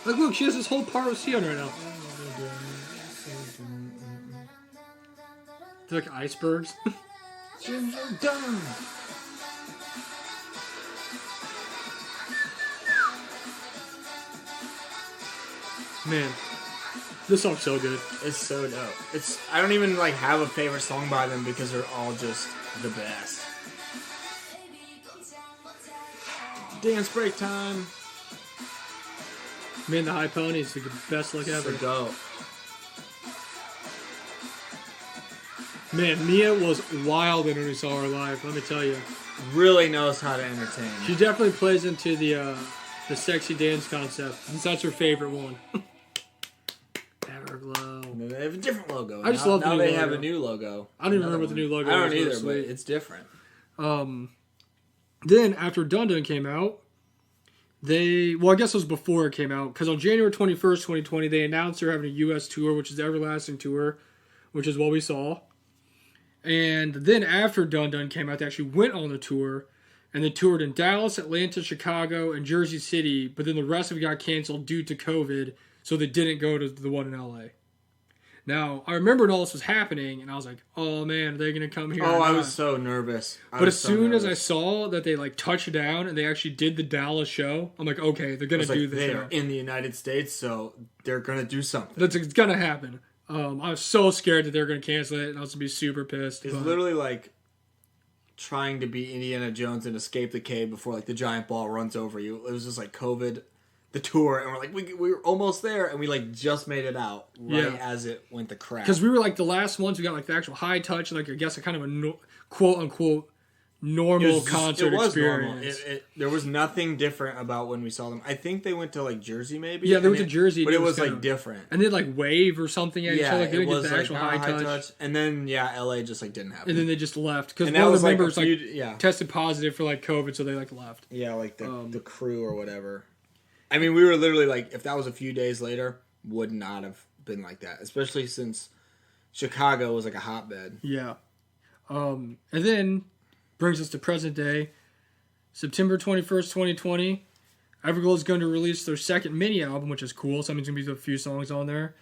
Like, look, she has this whole part with Sion right now. They're like icebergs. Man, this song's so good. It's so dope. I don't even like have a favorite song by them because they're all just the best. Dance break time. Man, the high ponies, the best look ever. So dope. Man, Mia was wild when we saw her live, let me tell you. Really knows how to entertain. She definitely plays into the sexy dance concept, since that's her favorite one. Everglow. They have a different logo. I just love the new logo. Now they have a new logo. I don't even remember what the new logo is. I don't either, but it's different. Then, after Dun Dun came out, I guess it was before it came out, because on January 21st, 2020, they announced they're having a U.S. tour, which is the Everlasting Tour, which is what we saw. And then after Dun Dun came out, they actually went on the tour, and they toured in Dallas, Atlanta, Chicago, and Jersey City, but then the rest of it got canceled due to COVID, so they didn't go to the one in L.A. Now, I remember when all this was happening, and I was like, oh man, are they going to come here? Oh, I was so nervous. But as soon as I saw that they like touched down and they actually did the Dallas show, I'm like, okay, they're going to do this. They're in the United States, so they're going to do something. It's going to happen. I was so scared that they were going to cancel it, and I was going to be super pissed. It's literally like trying to be Indiana Jones and escape the cave before like the giant ball runs over you. It was just like COVID, the tour, and we're like, we were almost there, and we like just made it out as it went to crap. Because we were like the last ones who got like the actual high touch, like I guess a kind of a quote unquote normal concert experience. Normal. There was nothing different about when we saw them. I think they went to like Jersey, maybe. Yeah, they went to Jersey, but it was like different. And they like wave or something at each other. Like, they didn't get the like, actual high touch. And then LA just like didn't happen. And then they just left because one of the members tested positive for like COVID, so they like left. Yeah, like the crew or whatever. I mean, we were literally like, if that was a few days later, would not have been like that, especially since Chicago was like a hotbed. Yeah. And then brings us to present day. September 21st, 2020. Everglow is going to release their second mini album, which is cool. So that means there's going to be a few songs on there.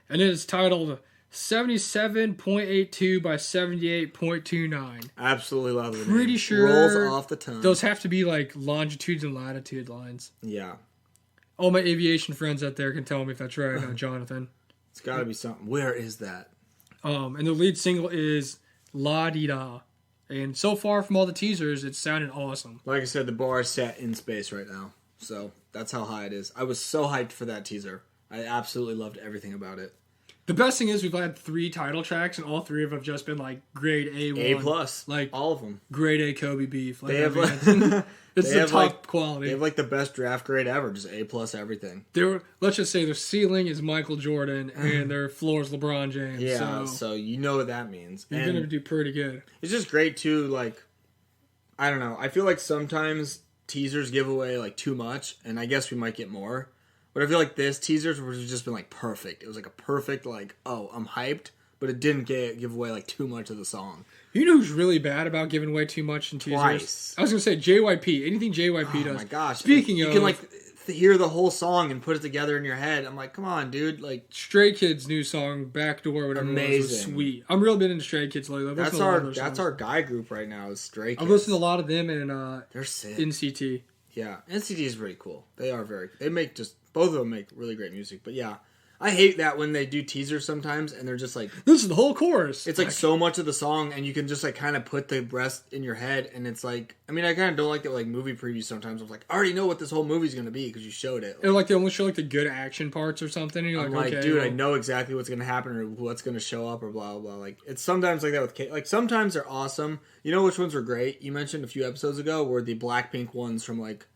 And it is titled 77.82 by 78.29. Absolutely love it. Pretty sure rolls off the tongue. Those have to be like longitudes and latitude lines. Yeah. All my aviation friends out there can tell me if that's right, Jonathan. It's got to be something. Where is that? And the lead single is La Di Da. And so far from all the teasers, it's sounding awesome. Like I said, the bar is set in space right now. So that's how high it is. I was so hyped for that teaser. I absolutely loved everything about it. The best thing is we've had 3 title tracks, and all 3 of them have just been like grade A1. A+. Like all of them. Grade A Kobe beef. Like they have like, it's the top quality. They have like the best draft grade ever. Just A+ everything. Let's just say their ceiling is Michael Jordan, and their floor is LeBron James. Yeah, so you know what that means. You're going to do pretty good. It's just great too, like, I don't know. I feel like sometimes teasers give away like too much, and I guess we might get more. But I feel like this teasers would have just been like perfect. It was like a perfect like, oh, I'm hyped, but it didn't give away like too much of the song. You know who's really bad about giving away too much in teasers? Twice. I was gonna say JYP. Anything JYP does. Oh my gosh! Speaking you of, can like hear the whole song and put it together in your head. I'm like, come on, dude! Like Stray Kids' new song "Backdoor," whatever it was sweet. I'm real big into Stray Kids lately. That's our guy group right now. Is Stray Kids. I've listened to a lot of them and they're sick. NCT. Yeah, NCT is pretty cool. They are they make just both of them make really great music. But yeah, I hate that when they do teasers sometimes and they're just like, this is the whole chorus. It's like so much of the song and you can just like kind of put the rest in your head and it's like, I mean, I kind of don't like that like movie previews sometimes. I'm like, I already know what this whole movie's going to be because you showed it. And like they only show like the good action parts or something. And you're like, okay, dude, I know exactly what's going to happen or what's going to show up or blah, blah, blah. Like it's sometimes like that with like sometimes they're awesome. You know which ones were great? You mentioned a few episodes ago were the Blackpink ones from like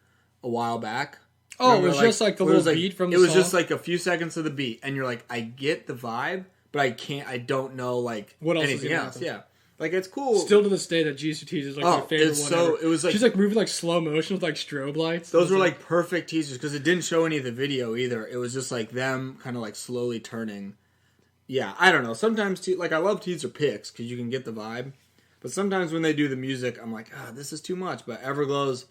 a while back. Oh, remember, it was just like the little beat from the song? It was song? just like a few seconds of the beat, and you're like, I get the vibe, but I don't know like what else anything else. Yeah, like it's cool. Still to this day, that GCT is like my favorite it's one. So ever. it was like she's like moving like slow motion with like strobe lights. Those were like perfect teasers because it didn't show any of the video either. It was just like them kind of like slowly turning. Yeah, I don't know. Sometimes like I love teaser pics because you can get the vibe, but sometimes when they do the music, I'm like, this is too much. But Everglow's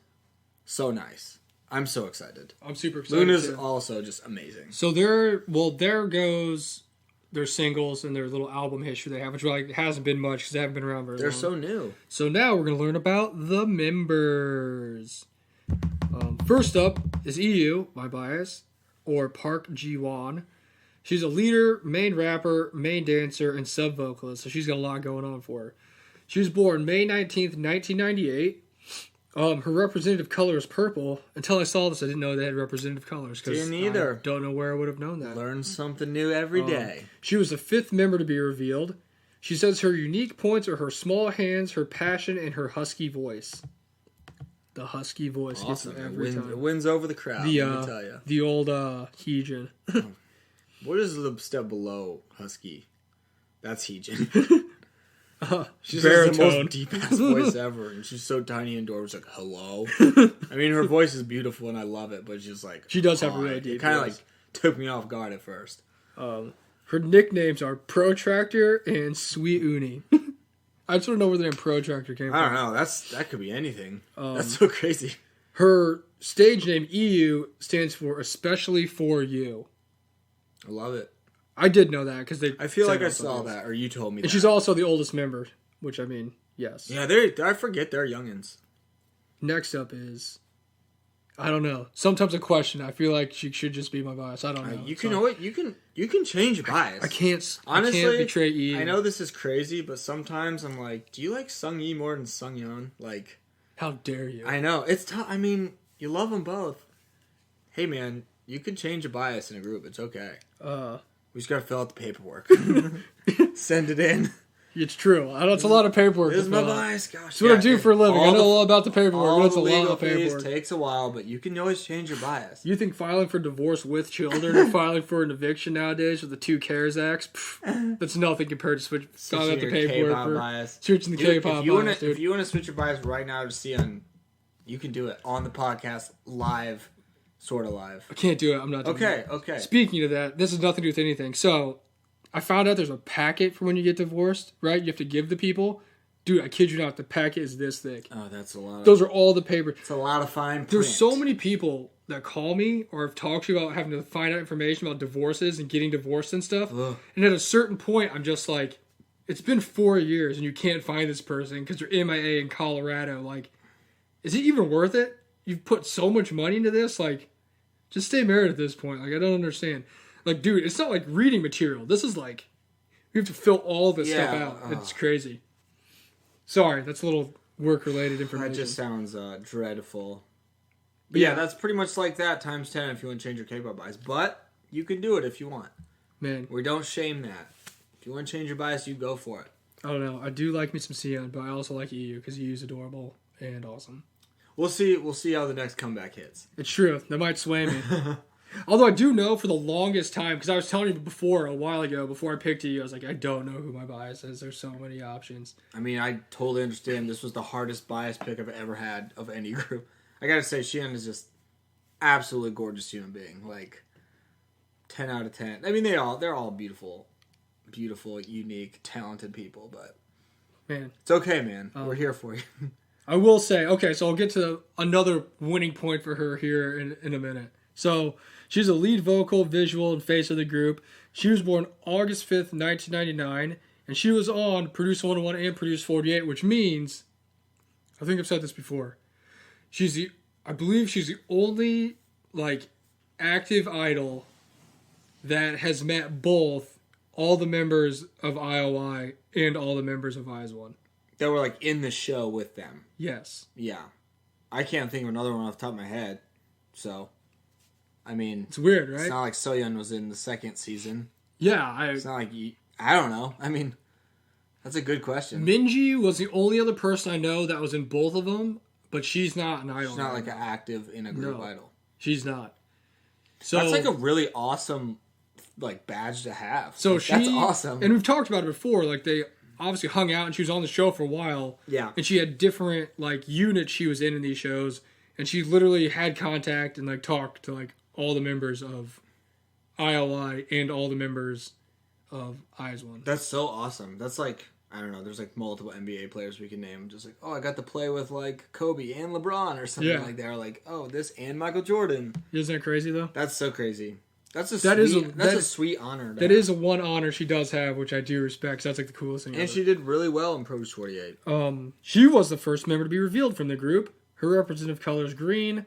so nice. I'm so excited. I'm super excited. Luna's also just amazing. So there goes their singles and their little album history they have, which like hasn't been much because they haven't been around very long. They're so new. So now we're going to learn about the members. First up is EU, my bias, or Park Ji-won. She's a leader, main rapper, main dancer, and sub-vocalist, so she's got a lot going on for her. She was born May 19th, 1998. Her representative color is purple. Until I saw this, I didn't know they had representative colors. Didn't either. I don't know where I would have known that. Learn something new every day. She was the 5th member to be revealed. She says her unique points are her small hands, her passion, and her husky voice. The husky voice awesome. Gets it every time. It wins over the crowd, let me tell you. The old Heejin. What is the step below husky? That's Heejin. She has the most deep-ass voice ever, and she's so tiny and Dora was like, hello? I mean, her voice is beautiful, and I love it, but she's like... She does have a really deep It kind of like took me off guard at first. Her nicknames are Protractor and Sweet Uni. I just want to know where the name Protractor came from. I don't know. That could be anything. That's so crazy. Her stage name, EU, stands for Especially For You. I love it. I did know that because I feel like I saw that, or you told me. And she's also the oldest member, which I mean, yes. Yeah, I forget they're youngins. Next up is, I don't know. Sometimes a question. I feel like she should just be my bias. I don't know. You know what? You can change your bias. I can't. Honestly, I can't betray E. I know this is crazy, but sometimes I'm like, do you like Sung Yi more than Sung Yeon? Like, how dare you? I know it's tough. I mean, you love them both. Hey, man, you can change a bias in a group. It's okay. We just gotta fill out the paperwork. Send it in. It's true. That's a lot of paperwork. This is my bias. Gosh, that's what I do for a living. I know all about the paperwork. That's a lot of paperwork. Takes a while, but you can always change your bias. You think filing for divorce with children or filing for an eviction nowadays with the 2 CARES Acts, that's nothing compared to filling out the paperwork for switching the K-pop bias, dude. If you want to switch your bias right now to see you can do it on the podcast live. sort of live. I can't do it. I'm not doing it. Okay. Speaking of that, this has nothing to do with anything. So, I found out there's a packet for when you get divorced, right? You have to give the people. Dude, I kid you not, the packet is this thick. Oh, that's a lot. Those are all the papers. It's a lot of fine print. There's so many people that call me or have talked to you about having to find out information about divorces and getting divorced and stuff. Ugh. And at a certain point, I'm just like, it's been 4 years and you can't find this person because they're MIA in Colorado. Like, is it even worth it? You've put so much money into this. Like, just stay married at this point. Like, I don't understand. Like, dude, it's not like reading material. This is like, you have to fill all this stuff out. It's crazy. Sorry, that's a little work-related information. That just sounds dreadful. But yeah, that's pretty much like that times 10 if you want to change your K-pop bias. But you can do it if you want. Man. We don't shame that. If you want to change your bias, you go for it. I don't know. I do like me some Sion, but I also like EU because EU's adorable and awesome. We'll see how the next comeback hits. It's true. That might sway me. Although I do know for the longest time, because I was telling you before, a while ago, before I picked you, I was like, I don't know who my bias is. There's so many options. I mean, I totally understand. This was the hardest bias pick I've ever had of any group. I gotta say, Xian is just absolutely gorgeous human being. Like, 10 out of 10. I mean, they're all beautiful, unique, talented people, but man, it's okay, man. We're here for you. I will say, okay, so I'll get to another winning point for her here in a minute. So, she's a lead vocal, visual, and face of the group. She was born August 5th, 1999, and she was on Produce 101 and Produce 48, which means, I think I've said this before, I believe she's the only, like, active idol that has met both all the members of IOI and all the members of IZ*ONE. That were, like, in the show with them. Yes. Yeah. I can't think of another one off the top of my head, so... I mean, it's weird, right? It's not like Soyeon was in the second season. Yeah, it's not like I don't know. I mean, that's a good question. Minji was the only other person I know that was in both of them, but she's not an idol. She's not like an active in a group idol. She's not. So that's like a really awesome like badge to have. So like, that's awesome. And we've talked about it before. Like they obviously hung out and she was on the show for a while. Yeah. And she had different like units she was in these shows, and she literally had contact and like talked to like all the members of ILI and all the members of IZ*ONE. That's so awesome. That's like, I don't know, there's like multiple NBA players we can name. Just like, oh, I got to play with like Kobe and LeBron or something like that. Or like, oh, this and Michael Jordan. Isn't that crazy though? That's so crazy. That's a sweet honor. That is a one honor she does have, which I do respect. So that's like the coolest thing. And she did really well in Produce 48. She was the first member to be revealed from the group. Her representative color is green.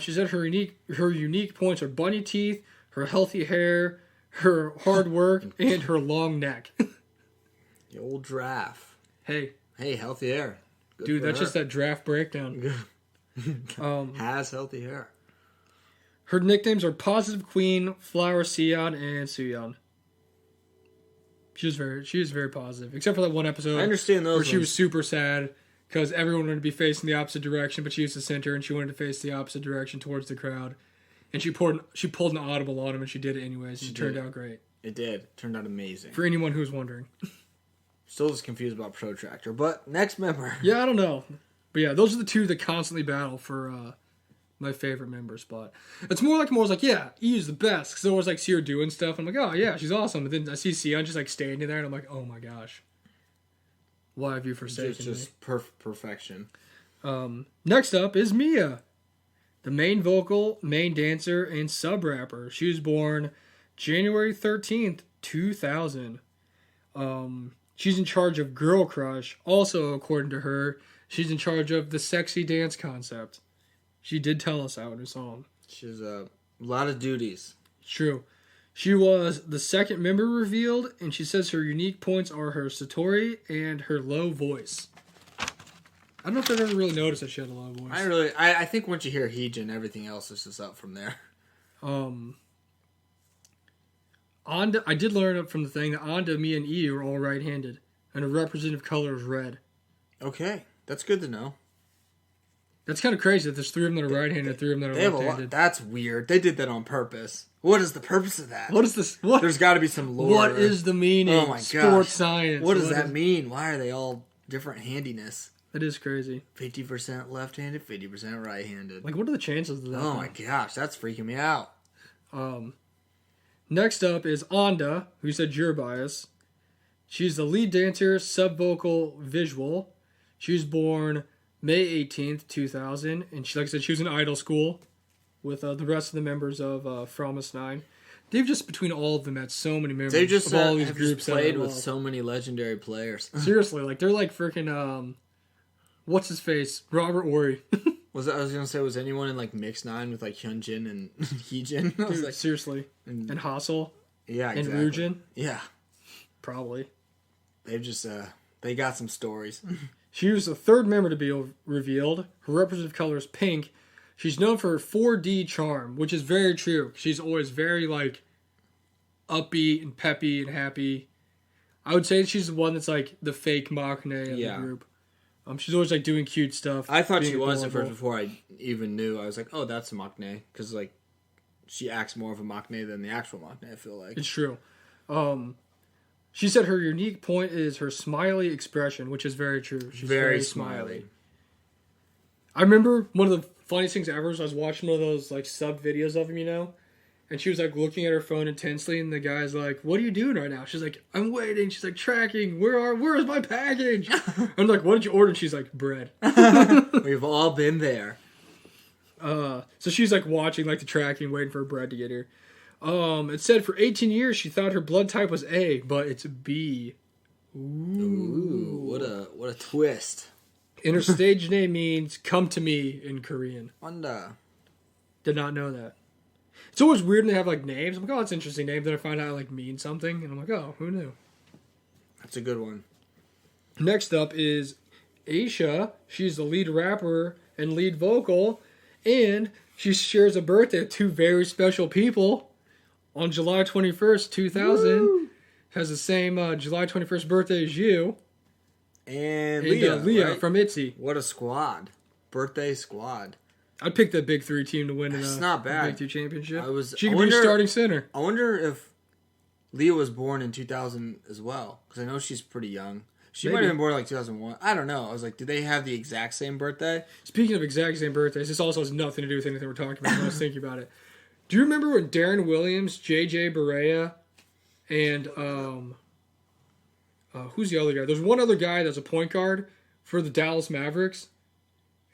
She said her unique points are bunny teeth, her healthy hair, her hard work, and her long neck. The old giraffe. Hey, healthy hair. Good dude, that's just that draft breakdown. Has healthy hair. Her nicknames are Positive Queen, Flower Sion, and Suyeon. She was very positive, except for that one episode. I understand those where she was super sad. Because everyone wanted to be facing the opposite direction, but she was the center, and she wanted to face the opposite direction towards the crowd. And she pulled an audible on him, and she did it anyways. It turned out great. It did. It turned out amazing. For anyone who's wondering. Still just confused about Protractor, but next member. Yeah, I don't know. But yeah, those are the two that constantly battle for my favorite member spot. It's more like, yeah, EU's the best. Because I always like see her doing stuff. I'm like, oh, yeah, she's awesome. And then I see Sion just like standing there, and I'm like, oh my gosh. Why have you forsaken me? Just perfection. Next up is Mia, the main vocal, main dancer, and sub-rapper. She was born January 13th, 2000. She's in charge of Girl Crush. Also, according to her, she's in charge of the sexy dance concept. She did tell us that in her song. She has a lot of duties. It's true. She was the second member revealed, and she says her unique points are her satori and her low voice. I don't know if I've ever really noticed that she had a low voice. I think once you hear Heejin, everything else is just up from there. Anda, I did learn from the thing that Anda, me, and EU are all right-handed, and her representative color is red. Okay, that's good to know. That's kind of crazy that there's 3 of them that are right-handed and 3 of them that are left-handed. That's weird. They did that on purpose. What is the purpose of that? What is this? What? There's got to be some lore. What is the meaning? Oh my god. Sports science. What does that mean? Why are they all different handiness? That is crazy. 50% left-handed, 50% right-handed. Like, what are the chances of that? Oh my gosh, that's freaking me out. Next up is Anda, who said your bias. She's the lead dancer, sub-vocal, visual. She was born May 18th, 2000, and she, like I said, she was in idol school with the rest of the members of Phenoms 9. They've just, between all of them, had so many members. They just of all these have groups just played with so many legendary players. Seriously, like, they're like freaking, what's his face? Robert Ory. I was going to say, was anyone in, like, Mix 9 with, like, Hyunjin and Heejin? Dude, like, seriously. And Hassel. Yeah, exactly. And Ryujin. Yeah. Probably. They've just, they got some stories. She was the third member to be revealed. Her representative color is pink. She's known for her 4D charm, which is very true. She's always very, like, upbeat and peppy and happy. I would say she's the one that's, like, the fake Maknae of the group. She's always, like, doing cute stuff. I thought she was at first before I even knew. I was like, oh, that's a Maknae. Because, like, she acts more of a Maknae than the actual Maknae, I feel like. It's true. She said her unique point is her smiley expression, which is very true. She's very smiley. I remember one of the funniest things ever was I was watching one of those, like, sub videos of him, you know? And she was, like, looking at her phone intensely, and the guy's like, what are you doing right now? She's like, I'm waiting. She's like, tracking. Where is my package? I'm like, what did you order? And she's like, bread. We've all been there. So she's, like, watching, like, the tracking, waiting for her bread to get here. It said for 18 years she thought her blood type was A, but it's B. Ooh, what a twist. And her stage name means "come to me" in Korean. Wanda. Did not know that. It's always weird when they have, like, names. I'm like, oh, that's an interesting name. Then I find out it, like, means something, and I'm like, oh, who knew? That's a good one. Next up is Aisha. She's the lead rapper and lead vocal, and she shares a birthday with two very special people. On July 21st, 2000, Woo! Has the same July 21st birthday as you. And Leah right? From ITZY. What a squad. Birthday squad. I'd pick the Big 3 team to win in not bad. Big 2 championship. She could be your starting center. I wonder if Leah was born in 2000 as well, because I know she's pretty young. She might have been born in, like, 2001. I don't know. I was like, do they have the exact same birthday? Speaking of exact same birthdays, this also has nothing to do with anything we're talking about when I was thinking about it. Do you remember when Darren Williams, JJ Barea, and who's the other guy? There's one other guy that's a point guard for the Dallas Mavericks,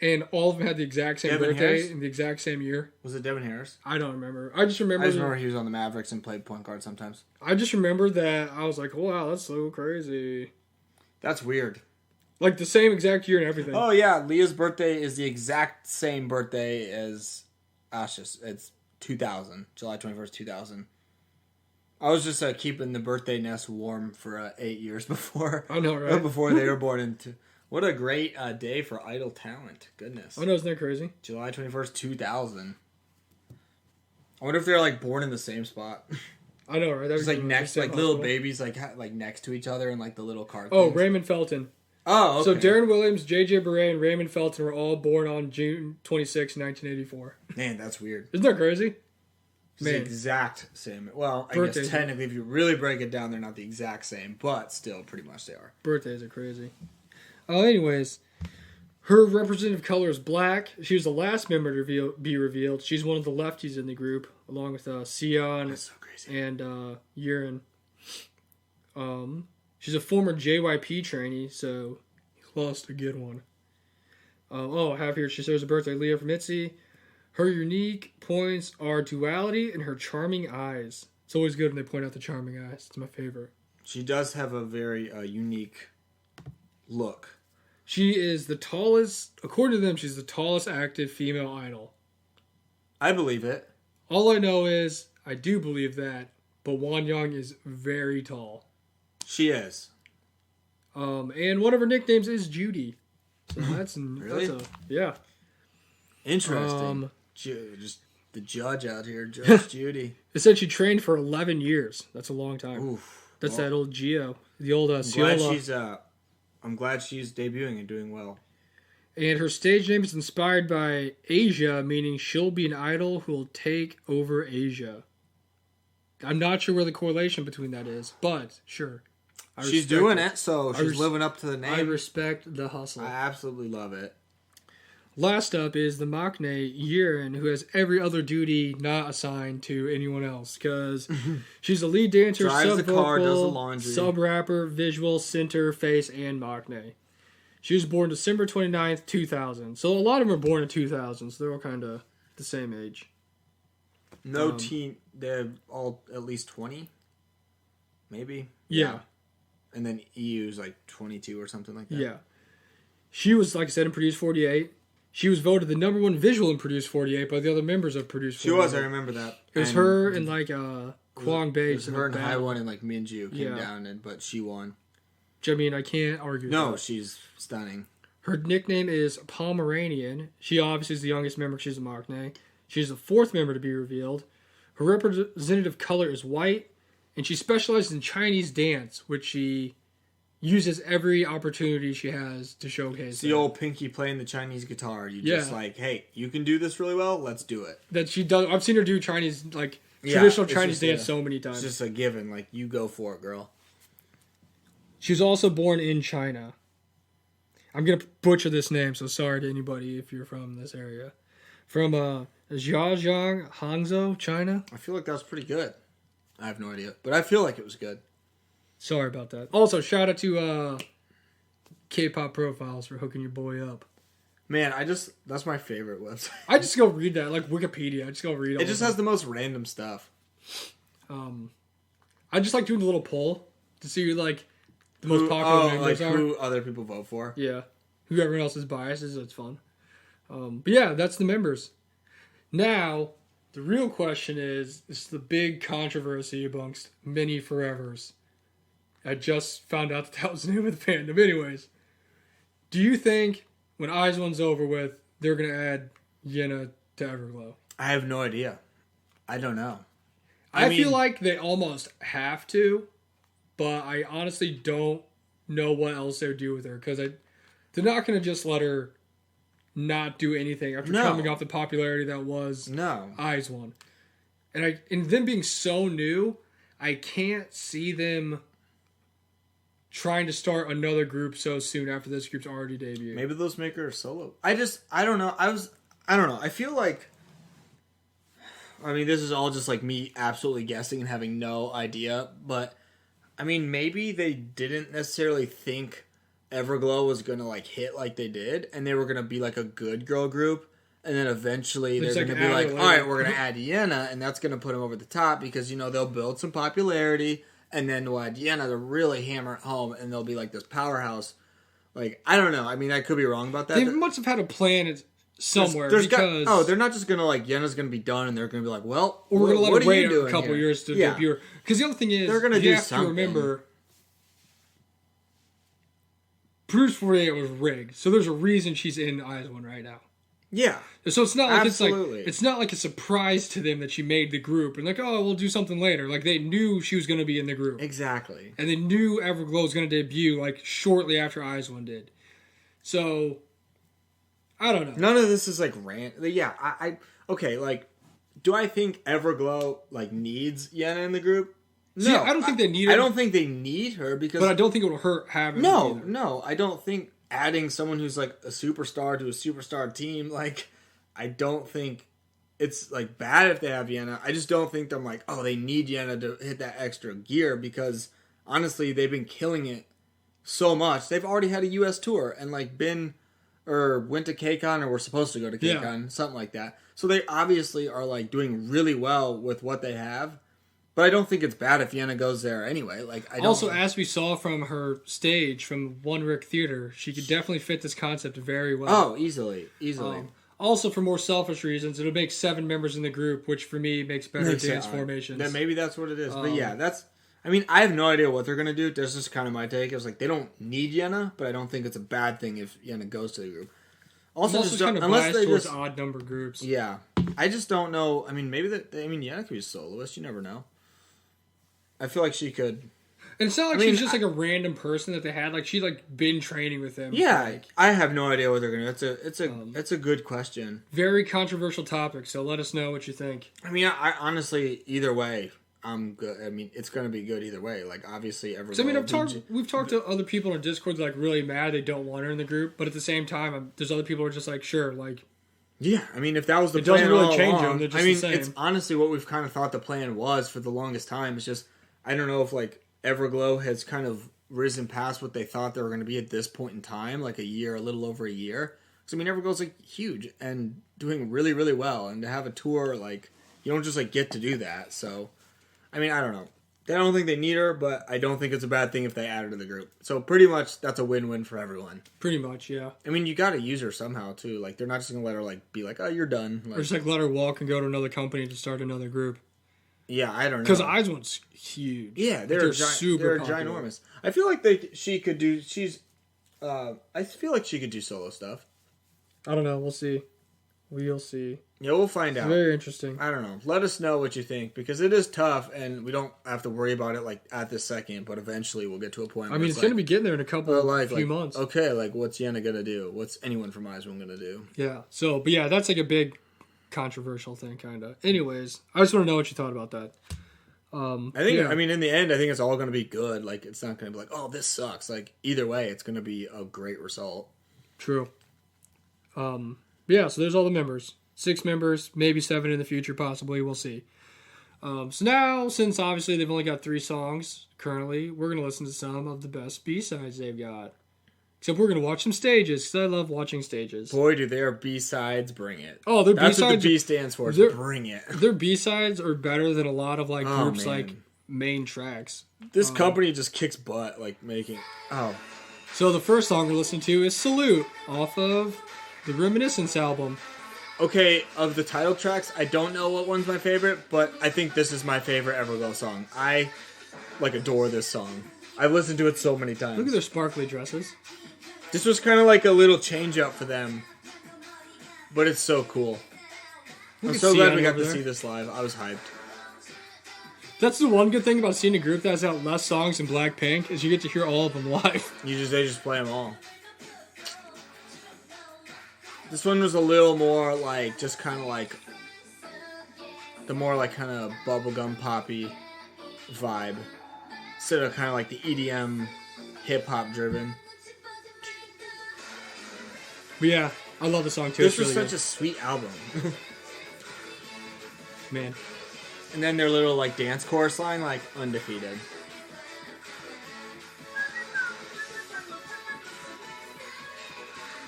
and all of them had the exact same birthday in the exact same year. Was it Devin Harris? I don't remember. I just remember he was on the Mavericks and played point guard sometimes. I just remember that I was like, wow, that's so crazy. That's weird. Like the same exact year and everything. Oh yeah, Leah's birthday is the exact same birthday as Asha's. It's 2000, July 21st, 2000. I was just keeping the birthday nest warm for 8 years before. I know, right? Before they were born. What a great day for idol talent. Goodness. I know, isn't that crazy? July 21st, 2000. I wonder if they're, like, born in the same spot. I know, right? Just, like, next, like, little babies, like next to each other in, like, the little car Oh, things. Raymond Felton. Oh, okay. So Darren Williams, J.J. Beret, and Raymond Felton were all born on June 26, 1984. Man, that's weird. Isn't that crazy? It's the exact same. Well, I guess technically, if you really break it down, they're not the exact same, but still, pretty much they are. Birthdays are crazy. Anyways, her representative color is black. She was the last member to be revealed. She's one of the lefties in the group, along with Sion and Urine. She's a former JYP trainee, so he lost a good one. I have here, she says her birthday, Leah from ITZY. Her unique points are duality and her charming eyes. It's always good when they point out the charming eyes. It's my favorite. She does have a very unique look. She is the tallest, according to them, she's the tallest active female idol. I believe it. All I know is, I do believe that, but Wonyoung is very tall. She is. And one of her nicknames is Judy. So that's really? Yeah. Interesting. Just the judge out here, Judge Judy. It said she trained for 11 years. That's a long time. Oof. That's that old Gio. The old Siola. I'm glad she's debuting and doing well. And her stage name is inspired by Asia, meaning she'll be an idol who will take over Asia. I'm not sure where the correlation between that is, but sure. She's doing it, so she's living up to the name. I respect the hustle. I absolutely love it. Last up is the maknae Yuehua, who has every other duty not assigned to anyone else, because she's a lead dancer, drives the car, does the laundry, sub-rapper, visual, center, face, and maknae. She was born December 29th, 2000. So a lot of them are born in 2000, so they're all kind of the same age. No teen, they're all at least 20, maybe? Yeah. And then EU's like 22 or something like that. Yeah. She was, like I said, in Produce 48. She was voted the number one visual in Produce 48 by the other members of Produce 48. She was, I remember that. It was her and like Kwang Bae. It was her and Haiwon and like Minju came down, but she won. I mean, I can't argue with that. She's stunning. Her nickname is Pomeranian. She obviously is the youngest member. She's a maknae. She's the fourth member to be revealed. Her representative color is white, and she specializes in Chinese dance, which she uses every opportunity she has to showcase. It's the old Pinky playing the Chinese guitar. You just like, hey, you can do this really well. Let's do it. That she does. I've seen her do Chinese, like traditional Chinese dance so many times. It's just a given. Like, you go for it, girl. She was also born in China. I'm gonna butcher this name, so sorry to anybody if you're from this area. From Zhejiang, Hangzhou, China. I feel like that was pretty good. I have no idea, but I feel like it was good. Sorry about that. Also, shout out to K-pop Profiles for hooking your boy up. Man, that's my favorite website. I just go read that, like Wikipedia. I just go read it. It just has the most random stuff. I just like doing a little poll to see like the most popular members are. Who other people vote for. Yeah. Who everyone else's biases. It's fun. But yeah, that's the members. Now, the real question is the big controversy amongst many forevers. I just found out that was the name of the fandom. Anyways, do you think when IZ*ONE's over with, they're going to add Yuehua to Everglow? I have no idea. I don't know. I feel like they almost have to, but I honestly don't know what else they'll do with her, because they're not going to just let her not do anything after coming off the popularity that was IZ*ONE. And them being so new, I can't see them trying to start another group so soon after this group's already debuted. Maybe those make her solo. I don't know. I don't know. I feel like, I mean, this is all just like me absolutely guessing and having no idea, but I mean, maybe they didn't necessarily think Everglow was going to like hit like they did, and they were going to be like a good girl group, and then eventually they're going to be like, all right, we're going to add Yuehua, and that's going to put them over the top because, they'll build some popularity, and then we'll add Yuehua to really hammer it home, and they'll be like this powerhouse. Like, I don't know. I mean, I could be wrong about that. They must have had a plan somewhere because... they're not just going to like, Yuehua's going to be done, and they're going to be like, well, or we're going to let it wait a couple here? years to debut. Because the other thing is, they're going to do have something. To remember... Produce 48 was rigged, so there's a reason she's in IZ*ONE right now. Yeah. So it's not like it's not like a surprise to them that she made the group and like, oh, we'll do something later. Like, they knew she was going to be in the group. Exactly. And they knew Everglow was going to debut like shortly after IZ*ONE did. So I don't know. None of this is like Yeah, okay, like, do I think Everglow like needs Yuehua in the group? No, see, I don't think they need her. I don't think they need her because... But I don't think it will hurt having her either. No, I don't think adding someone who's like a superstar to a superstar team, like, I don't think it's like bad if they have Yuehua. I just don't think I'm like, oh, they need Yuehua to hit that extra gear, because honestly, they've been killing it so much. They've already had a US tour and like went to KCON, or were supposed to go to KCON, something like that. So they obviously are like doing really well with what they have. But I don't think it's bad if Yuehua goes there anyway. Like, I don't also, as we saw from her stage from One Rick Theater, she could definitely fit this concept very well. Oh, easily. Also, for more selfish reasons, it'll make 7 members in the group, which for me makes better dance formations. Then maybe that's what it is. But yeah, I mean, I have no idea what they're going to do. That's just kind of my take. It was like, they don't need Yuehua, but I don't think it's a bad thing if Yuehua goes to the group. Also, just kind of biased towards odd number groups. Yeah. I just don't know. I mean, Yuehua could be a soloist. You never know. I feel like she could. And it's not like she's just like a random person that they had. Like, she'd like been training with them. Yeah, I have no idea what they're gonna do. It's a good question. Very controversial topic. So let us know what you think. I mean, I honestly, either way, I'm good. I mean, it's going to be good either way. Like, obviously, I mean, we've talked to other people in our Discord like really mad they don't want her in the group, but at the same time, there's other people who are just like, sure, like. Yeah, I mean, if that was the plan, it doesn't really all change along, them. I mean, it's honestly what we've kind of thought the plan was for the longest time. It's just I don't know if like Everglow has kind of risen past what they thought they were going to be at this point in time, like a little over a year. Because I mean, Everglow's like huge and doing really, really well, and to have a tour like you don't just like get to do that. So, I mean, I don't know. I don't think they need her, but I don't think it's a bad thing if they add her to the group. So pretty much that's a win-win for everyone. Pretty much, yeah. I mean, you got to use her somehow too. Like they're not just gonna let her like be like, oh, you're done. Like, or just like let her walk and go to another company to start another group. Yeah, I don't know. Because IZ*ONE's huge. Yeah, they're super ginormous. I feel like she could do. I feel like she could do solo stuff. I don't know. We'll see. We'll see. Yeah, we'll find out. Very interesting. I don't know. Let us know what you think because it is tough, and we don't have to worry about it like at this second. But eventually, we'll get to a point. I mean, it's going to be getting there in a few months. Okay, like what's Yenna gonna do? What's anyone from IZ*ONE gonna do? Yeah. So, but yeah, that's like a big controversial thing, kind of. Anyways, I just want to know what you thought about that. I think. Yeah. I mean, in the end, I think it's all going to be good. Like, it's not going to be like, oh, this sucks. Like, either way, it's going to be a great result. True. Yeah. So there's all the members. 6 members, maybe 7 in the future, possibly. We'll see. So now, since obviously they've only got 3 songs currently, we're going to listen to some of the best B-sides they've got. Except we're going to watch some stages, because I love watching stages. Boy, do their B-sides bring it. Oh, their B-sides... That's what the B stands for, is bring it. Their B-sides are better than a lot of like groups like main tracks. This company just kicks butt, like making... Oh. So the first song we're listening to is Salute, off of the Reminiscence album. Okay, of the title tracks, I don't know what one's my favorite, but I think this is my favorite Everglow song. I, like, adore this song. I've listened to it so many times. Look at their sparkly dresses. This was kind of like a little change-up for them, but it's so cool. I'm so glad we got to see this live. I was hyped. That's the one good thing about seeing a group that has got less songs than Blackpink, is you get to hear all of them live. They just play them all. This one was a little more like, just kind of like, the more like kind of bubblegum poppy vibe. Instead of kind of like the EDM hip-hop driven. But yeah, I love the song too. This was such a sweet album. Man. And then their little like dance chorus line, like undefeated.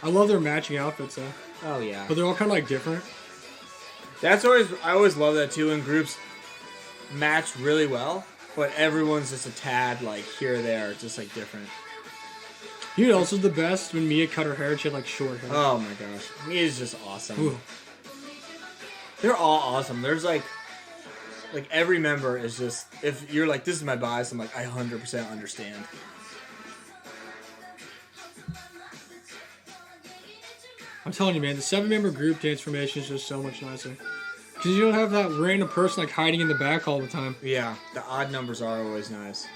I love their matching outfits though. Oh yeah. But they're all kind of like different. I always love that too when groups match really well, but everyone's just a tad like here or there, just like different. You know, also the best when Mia cut her hair and she had like short hair. Oh my gosh. Mia's just awesome. Ooh. They're all awesome. There's like every member is just, if you're like, this is my bias, I'm like, I 100% understand. I'm telling you, man, the 7-member group dance formation is just so much nicer. Because you don't have that random person like hiding in the back all the time. Yeah, the odd numbers are always nice.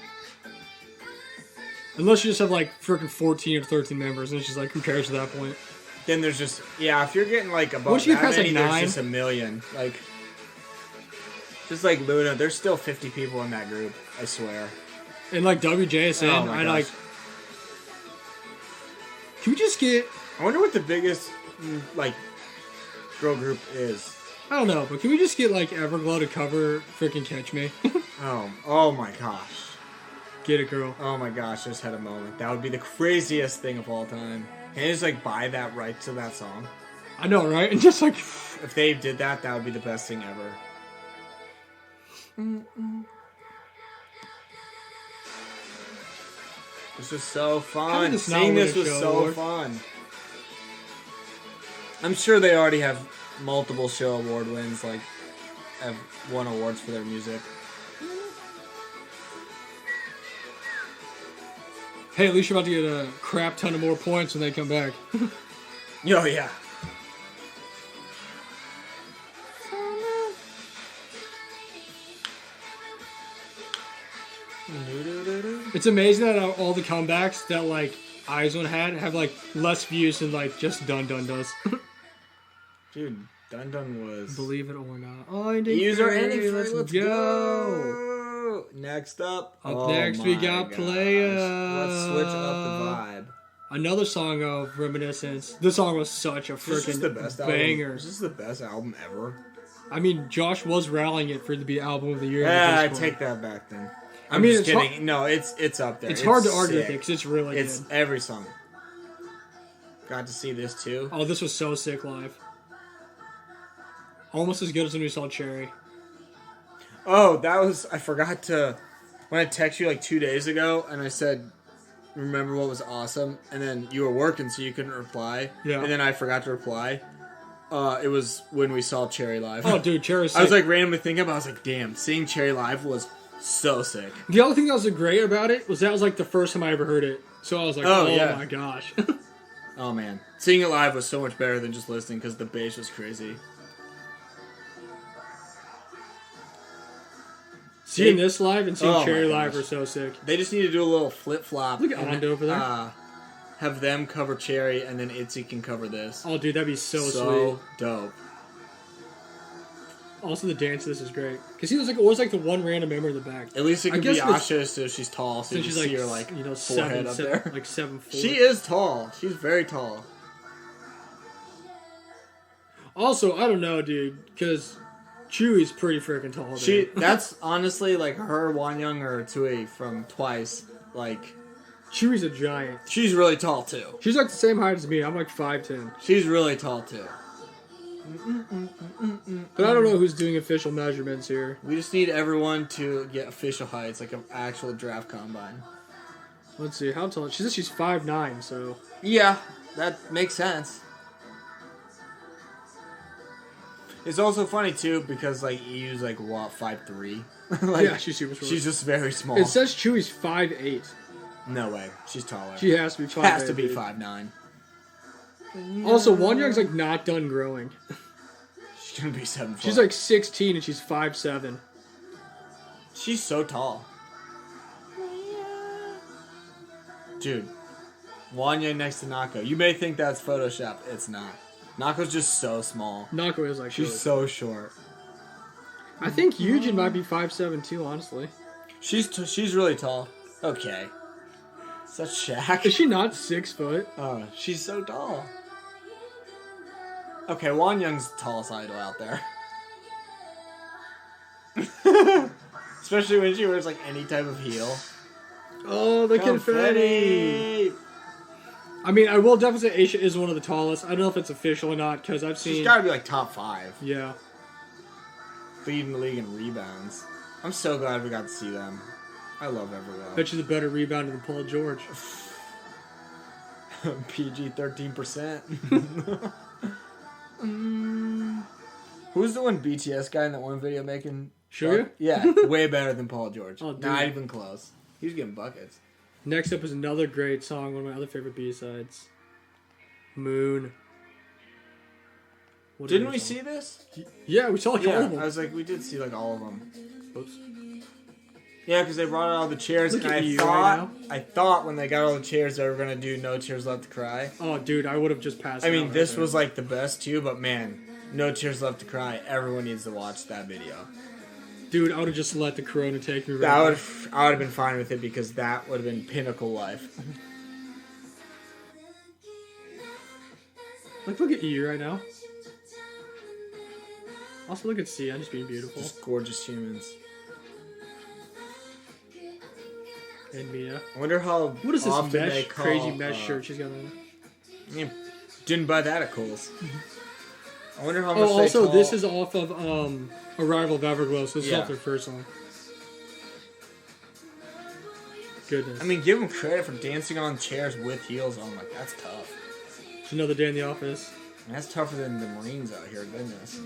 Unless you just have like freaking 14 or 13 members, and it's just like, who cares at that point? Then there's just, yeah, if you're getting like above that many, like there's just a million. Like, just like Luna, there's still 50 people in that group, I swear. And like WJSN, I like... Can we just get... I wonder what the biggest, like, girl group is. I don't know, but can we just get, like, Everglow to cover freaking Catch Me? Oh my gosh. Get it, girl. Oh my gosh, I just had a moment. That would be the craziest thing of all time. Can you just, like, buy that right to that song? I know, right? And just, like... If they did that, that would be the best thing ever. This was so fun. Seeing this was so fun. I'm sure they already have multiple show award wins, like, have won awards for their music. Hey, at least you're about to get a crap ton of more points when they come back. Oh, yeah. It's amazing that all the comebacks that, like, IZ*ONE had have, like, less views than, like, just Dun Dun does. Dude, Dun Dun was... Believe it or not. Oh, User Annie, let's go! Woo! Next up. Next, we my got gosh. Playa. Let's switch up the vibe. Another song of reminiscence. This song was such a This is the best freaking banger. album. This is the best album ever. I mean, Josh was rallying it for it to be album of the year. Yeah, I take that back then. I mean, just kidding. No, it's up there. It's hard to argue with it because it's really It's good. every song. Got to see this too. Oh, this was so sick live. Almost as good as when we saw Cherry. Oh, that was... I forgot to... When I texted you like 2 days ago, and I said, remember what was awesome? And then you were working, so you couldn't reply. Yeah. And then I forgot to reply. It was when we saw Cherry live. Oh, dude, Cherry's sick. I was like randomly thinking about it. I was like, damn, seeing Cherry live was so sick. The other thing that was great about it was that was like the first time I ever heard it. So I was like, oh yeah. my gosh. Oh, man. Seeing it live was so much better than just listening because the bass was crazy. Seeing this live and seeing Oh Cherry my live gosh. are so sick. They just need to do a little flip-flop. Look at and, Ando over there. Have them cover Cherry, and then Itzy can cover this. Oh, dude, that'd be so So sweet. dope. Also, the dance to this is great. Because he was like, always like the one random member in the back. At least it I could be guess Asha, so she's tall, so you Since can she's see like, her, like, you know, forehead up there. like 7'4". She is tall. She's very tall. Also, I don't know, dude, because Chewy's pretty freaking tall. Dude. That's honestly, like, her, Wanyang, or Tui from Twice. Like, Chewy's a giant. she's really tall, too. She's like the same height as me. I'm like 5'10". She's really tall, too. But I don't know who's doing official measurements here. We just need everyone to get official heights, like an actual draft combine. Let's see, how tall? She says she's 5'9", so... Yeah, that makes sense. It's also funny, too, because, like, EU's, like, what, 5'3"? Like, yeah, she's super short. she's just very small. It says Chewy's 5'8". No way. She's taller. She has to be 5'8". has to be dude. 5'9". Also, Wanyang's like not done growing. She's gonna be 7 foot. She's like 16 and she's 5'7". She's so tall. Dude. Wanya next to Nako. You may think that's Photoshop. It's not. Nako's just so small. Nako is like She's really so short. I think Yujin might be 5'7" too, honestly. She's really tall. Okay. Such Shaq. Is she not 6 foot? Oh, she's so tall. Okay, Wanyang's the tallest idol out there. Especially when she wears like any type of heel. Oh, the confetti! I mean, I will definitely say Aisha is one of the tallest. I don't know if it's official or not, because I've seen... She's gotta be like top 5. Yeah. Leading the league in rebounds. I'm so glad we got to see them. I love Everglow. Bet she's a better rebounder than Paul George. PG 13%. Who's the one BTS guy in that one video making? Sugar? Yeah, way better than Paul George. Oh, dude. Not even close. He was getting buckets. Next up is another great song, one of my other favorite B-sides. Moon. What a Didn't great we song. see this? Yeah, we saw like all Yeah, of them. I was like, we did see like all of them. Oops. Yeah, because they brought out all the chairs, Look and at I you thought, right I thought when they got all the chairs, they were gonna do No Chairs Left to Cry. Oh, dude, I would have just passed I mean, out this right there. was like the best too, but man, No Chairs Left to Cry. Everyone needs to watch that video. Dude, I would have just let the Corona take me right I now. would have been fine with it because that would have been pinnacle life. Like, look at you right now. Also, look at Sia, just being beautiful. Just gorgeous humans. And Mia. I wonder how What is this often they mesh, call, crazy mesh shirt she's got on? Yeah, didn't buy that at Kohl's. I wonder how much Oh, they also, call... this is off of Arrival of Everglow, so this is Yeah. off their first song. Goodness. I mean, give them credit for dancing on chairs with heels on. Like, that's tough. It's another day in the office. And that's tougher than the Marines out here, goodness.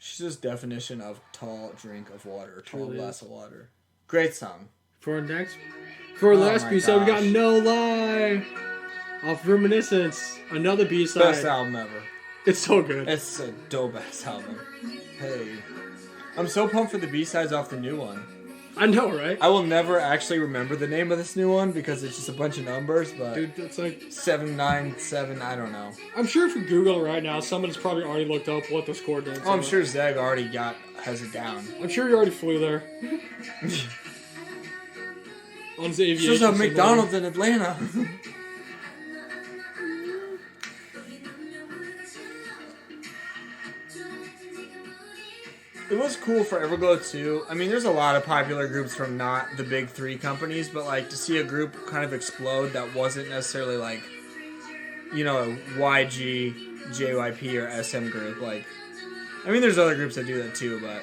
She's just definition of tall drink of water, tall Truly glass is. of water. Great song. For our last my B-side, we got gosh. No Lie off Reminiscence. Another B-side. Best album ever. It's so good. It's a dope ass album. Hey. I'm so pumped for the B-sides off the new one. I know, right? I will never actually remember the name of this new one because it's just a bunch of numbers, but Dude, it's like 797, I don't know. I'm sure if you Google it right now, someone's probably already looked up what those coordinates Oh, I'm are. sure Zeg already has it down. I'm sure you already flew there. On his aviation There's a simulator. McDonald's in Atlanta. It was cool for Everglow too. I mean, there's a lot of popular groups from not the big three companies, but like to see a group kind of explode that wasn't necessarily like, you know, a YG, JYP, or SM group. Like, I mean, there's other groups that do that too, but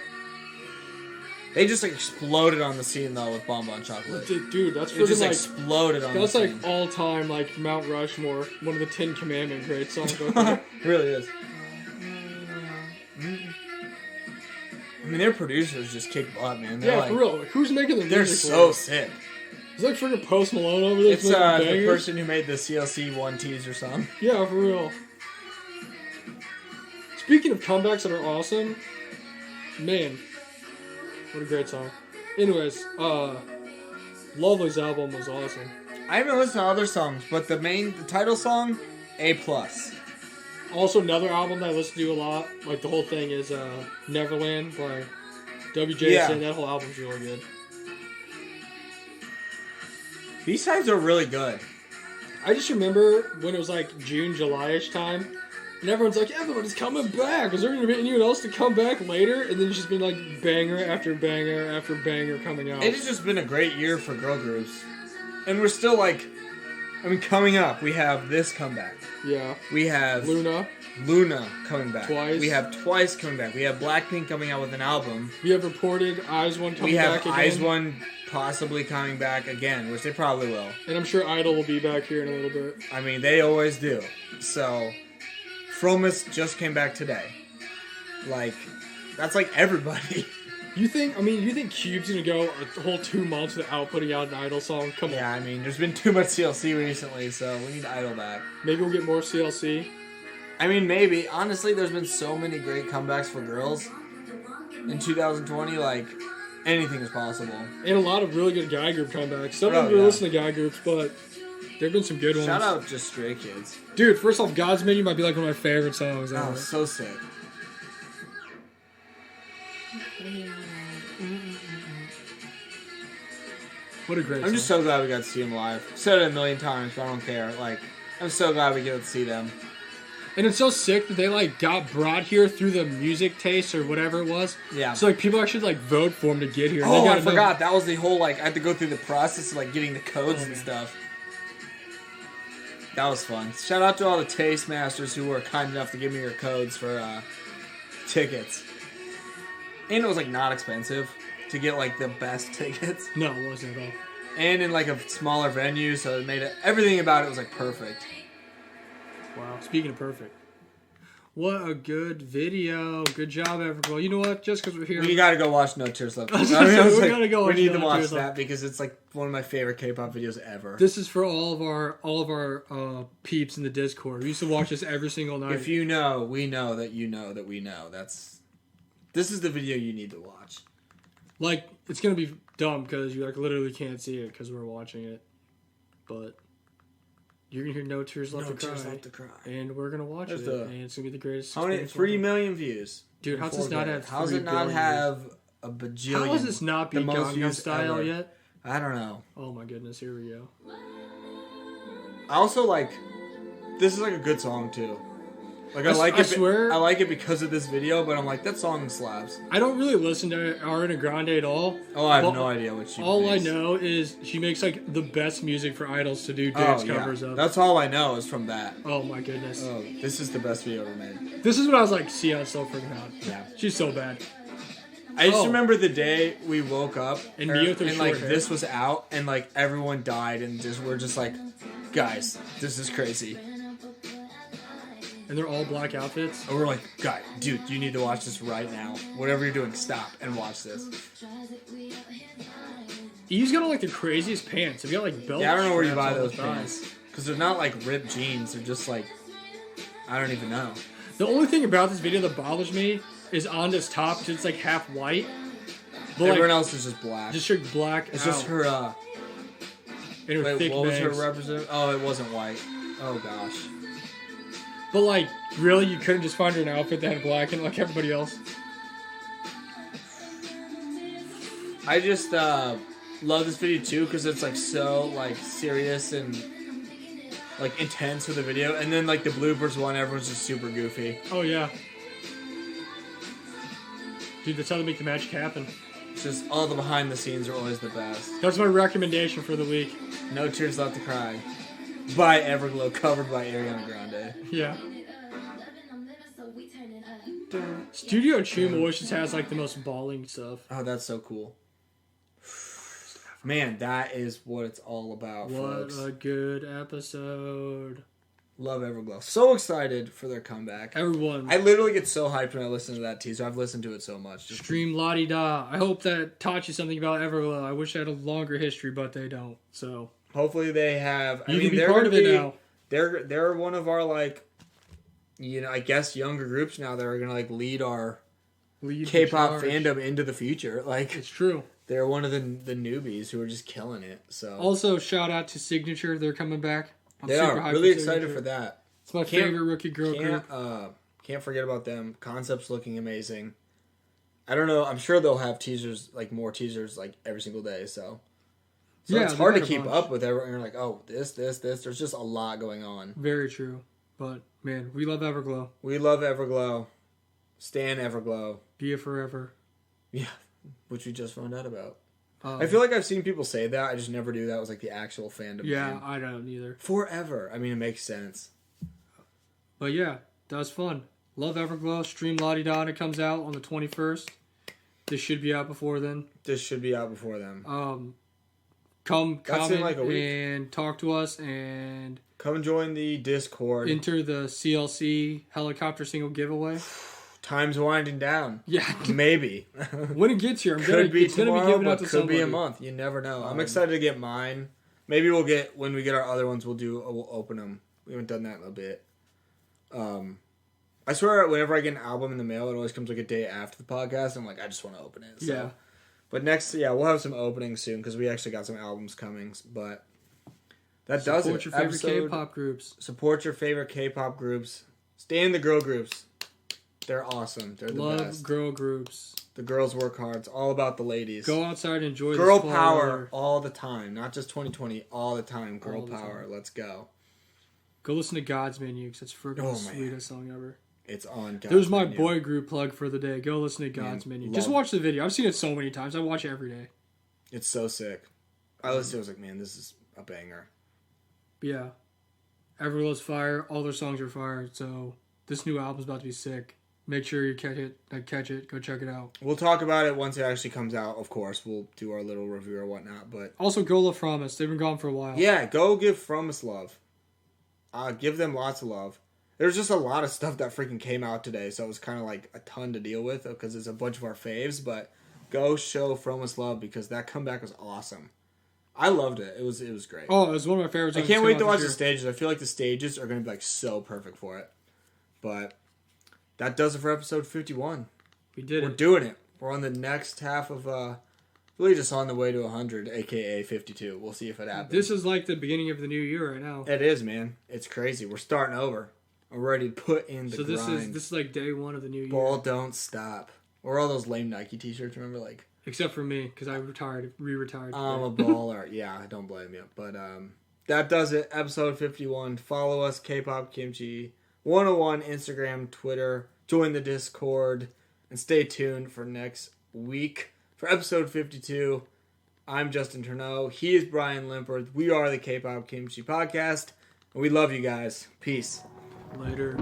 they just like exploded on the scene though with Bonbon Chocolate. Dude, that's It just like exploded on the that's scene. like all time like Mount Rushmore, one of the 10 Commandment great songs. Out there. It really is. I mean, their producers just kick butt, man. They're Yeah, like, for real. Like, who's making the music? they're for so it? sick. It's like freaking Post Malone over there. It's making the bangers. person who made the CLC one teaser song. Yeah, for real. Speaking of comebacks that are awesome, man, what a great song. Anyways, Lovely's album was awesome. I haven't listened to other songs, but the title song, A+. Also, another album that I listen to a lot, like the whole thing, is Neverland by WJSN. Yeah. That whole album's really good. B-sides are really good. I just remember when it was like June, July-ish time, and everyone's like, everyone's coming back. Is there going to be anyone else to come back later? And then it's just been like banger after banger after banger coming out. It has just been a great year for girl groups. And we're still like, I mean, coming up, we have this comeback. Yeah. We have Luna coming back. Twice. We have Twice coming back. We have Blackpink coming out with an album. We have reported Eyes One coming back again. We have Eyes One possibly coming back again, which they probably will. And I'm sure Idol will be back here in a little bit. I mean, they always do. So, Fromis just came back today. Like, that's like everybody. You think Cube's gonna go a whole 2 months without putting out an Idol song? Come on. Yeah, I mean, there's been too much CLC recently, so we need Idol back. Maybe we'll get more CLC. I mean, maybe. Honestly, there's been so many great comebacks for girls in 2020, like, anything is possible. And a lot of really good guy group comebacks. Some Oh, of them yeah. listen to guy groups, but there have been some good ones. Shout out just Stray Kids. Dude, first off, God's Menu might be like one of my favorite songs Oh, ever. so sick. What a great I'm song. just so glad we got to see them live. Said it a million times, but I don't care. Like, I'm so glad we get to see them. And it's so sick that they like got brought here through the music taste or whatever it was. Yeah. So like people actually like vote for them to get here. And Oh, they I got forgot. That was the whole, like, I had to go through the process of, like, getting the codes and stuff. That was fun. Shout out to all the taste masters who were kind enough to give me your codes for tickets. And it was, like, not expensive to get, like, the best tickets. No, it wasn't at all. And in, like, a smaller venue, so it made it... Everything about it was, like, perfect. Wow. Speaking of perfect. What a good video. Good job, Everglow. You know what? Just because we're here. We gotta go watch No Tears Left. I was gonna say, we gotta go we watch need to No watch Tears Left. that because it's, like, one of my favorite K-pop videos ever. This is for all of our peeps in the Discord. We used to watch this every single night. If you know, we know that you know that we know. This is the video you need to watch. Like, it's gonna be dumb because you like literally can't see it because we're watching it, but you're gonna hear No Tears Left to Cry, and we're gonna watch it, and it's gonna be the greatest. How many? 3 million views. Dude, how does this not have? How does it not have a bajillion? How does this not be Gangnam Style ever. yet? I don't know. Oh my goodness, here we go. I also like. This is like a good song too. Like I swear, I like it because of this video, but I'm like that song slaps. I don't really listen to Ariana Grande at all. Oh, I have no idea what she. All makes. I know is she makes like the best music for idols to do dance covers of. That's all I know is from that. Oh my goodness. Oh, this is the best video ever made. This is when I was like, Sia's so freaking hot. Yeah. She's so bad. I just remember the day we woke up and like this was out and like everyone died and we're just like, guys, this is crazy. And they're all black outfits. And we're like, guy, dude, you need to watch this right now. Whatever you're doing, stop and watch this. Eve's got like the craziest pants. They've got like belts. Yeah, I don't know where you buy those pants. Because they're not like ripped jeans. They're just like, I don't even know. The only thing about this video that bothers me is on this top, because it's like half white. But Everyone else is just black. Just straight black. It's just her. And her Wait, thick what was her bangs. representative? Oh, it wasn't white. Oh gosh. But like, really, you couldn't just find her an outfit that had black in it like everybody else. I just love this video too because it's like so like serious and like intense with the video, and then like the bloopers one, everyone's just super goofy. Oh yeah. Dude, that's how they make the magic happen. It's just all the behind the scenes are always the best. That's my recommendation for the week. No Tears Left to Cry by Everglow, covered by Ariana Grande. Yeah. Studio Chum always just has like the most balling stuff. Oh, that's so cool. Man, that is what it's all about, What folks. a good episode. Love Everglow. So excited for their comeback. Everyone. I literally get so hyped when I listen to that teaser. I've listened to it so much. Just Stream la-di-da. I hope that taught you something about Everglow. I wish I had a longer history, but they don't. So hopefully they have. you can be part of it now. They're one of our like, you know, I guess younger groups now that are gonna like lead our K-pop fandom into the future. Like It's true. they're one of the newbies who are just killing it. So Also, shout out to Signature. They're coming back. I'm they super are hyped really for excited Signature. for that. It's my favorite rookie girl group. Can't forget about them. Concept's looking amazing. I don't know. I'm sure they'll have teasers, like more teasers, like every single day. So Yeah, it's they hard to got a keep bunch. up with everyone. You're like, oh, this. There's just a lot going on. Very true. But, man, we love Everglow. We love Everglow. Stan Everglow. Be it forever. Yeah, which we just found out about. Um, I feel like I've seen people say that. I just never knew that was like the actual fandom. Yeah, name. I don't either. Forever. I mean, it makes sense. But, yeah, that was fun. Love Everglow. Stream la-di-da. It comes out on the 21st. This should be out before then. This should be out before them. Come That's in comment like a week. and talk to us and Come and join the Discord. enter the CLC helicopter single giveaway. Time's winding down. Yeah. Maybe. When it gets here, Could be it's gonna tomorrow, be given but out to could somebody. be a month. You never know. I'm excited to get mine. Maybe when we get our other ones, we'll open them. We haven't done that in a bit. I swear, whenever I get an album in the mail, it always comes like a day after the podcast. I'm like, I just want to open it. So. Yeah. But we'll have some openings soon because we actually got some albums coming. But that does it. Support your favorite K-pop groups. Support your favorite K-pop groups. Stay in the girl groups. They're awesome. They're the Love best. girl groups. The girls work hard. It's all about the ladies. Go outside and enjoy Girl the power weather. all the time. Not just 2020. All the time. Girl All the power. time. Let's go. Go listen to God's Menu because it's freaking Oh, the man. sweetest song ever. It's on God's There's my Menu. boy group plug for the day. Go listen to God's Menu. Just love- watch the video. I've seen it so many times. I watch it every day. It's so sick. I listened to it. I was like, man, this is a banger. But yeah. Everglow's fire. All their songs are fire. So this new album's about to be sick. Make sure you catch it. Go check it out. We'll talk about it once it actually comes out. Of course, we'll do our little review or whatnot. But Also, go love Promise. They've been gone for a while. yeah, go give From Us love. Give them lots of love. There's just a lot of stuff that freaking came out today, so it was kind of like a ton to deal with because it's a bunch of our faves. But go show From Us love because that comeback was awesome. I loved it. It was great. Oh, it was one of my favorites. I songs can't come wait out to this watch year. the stages. I feel like the stages are going to be like so perfect for it. But that does it for episode 51. We did We're it. doing it. We're on the next half of really just on the way to 100, aka 52. We'll see if it happens. This is like the beginning of the new year right now. It is, man. It's crazy. We're starting over. We're ready to put in the So this grind. is like day one of the new year. Ball don't stop. Or all those lame Nike t-shirts, remember? Like, Except for me, because I re-retired. I'm a today. baller. Yeah, I don't blame you. But that does it. Episode 51. Follow us, Kpop Kimchi 101, Instagram, Twitter. Join the Discord. And stay tuned for next week. For episode 52, I'm Justin Turneau. He is Brian Limperth. We are the Kpop Kimchi Podcast. And we love you guys. Peace. Later.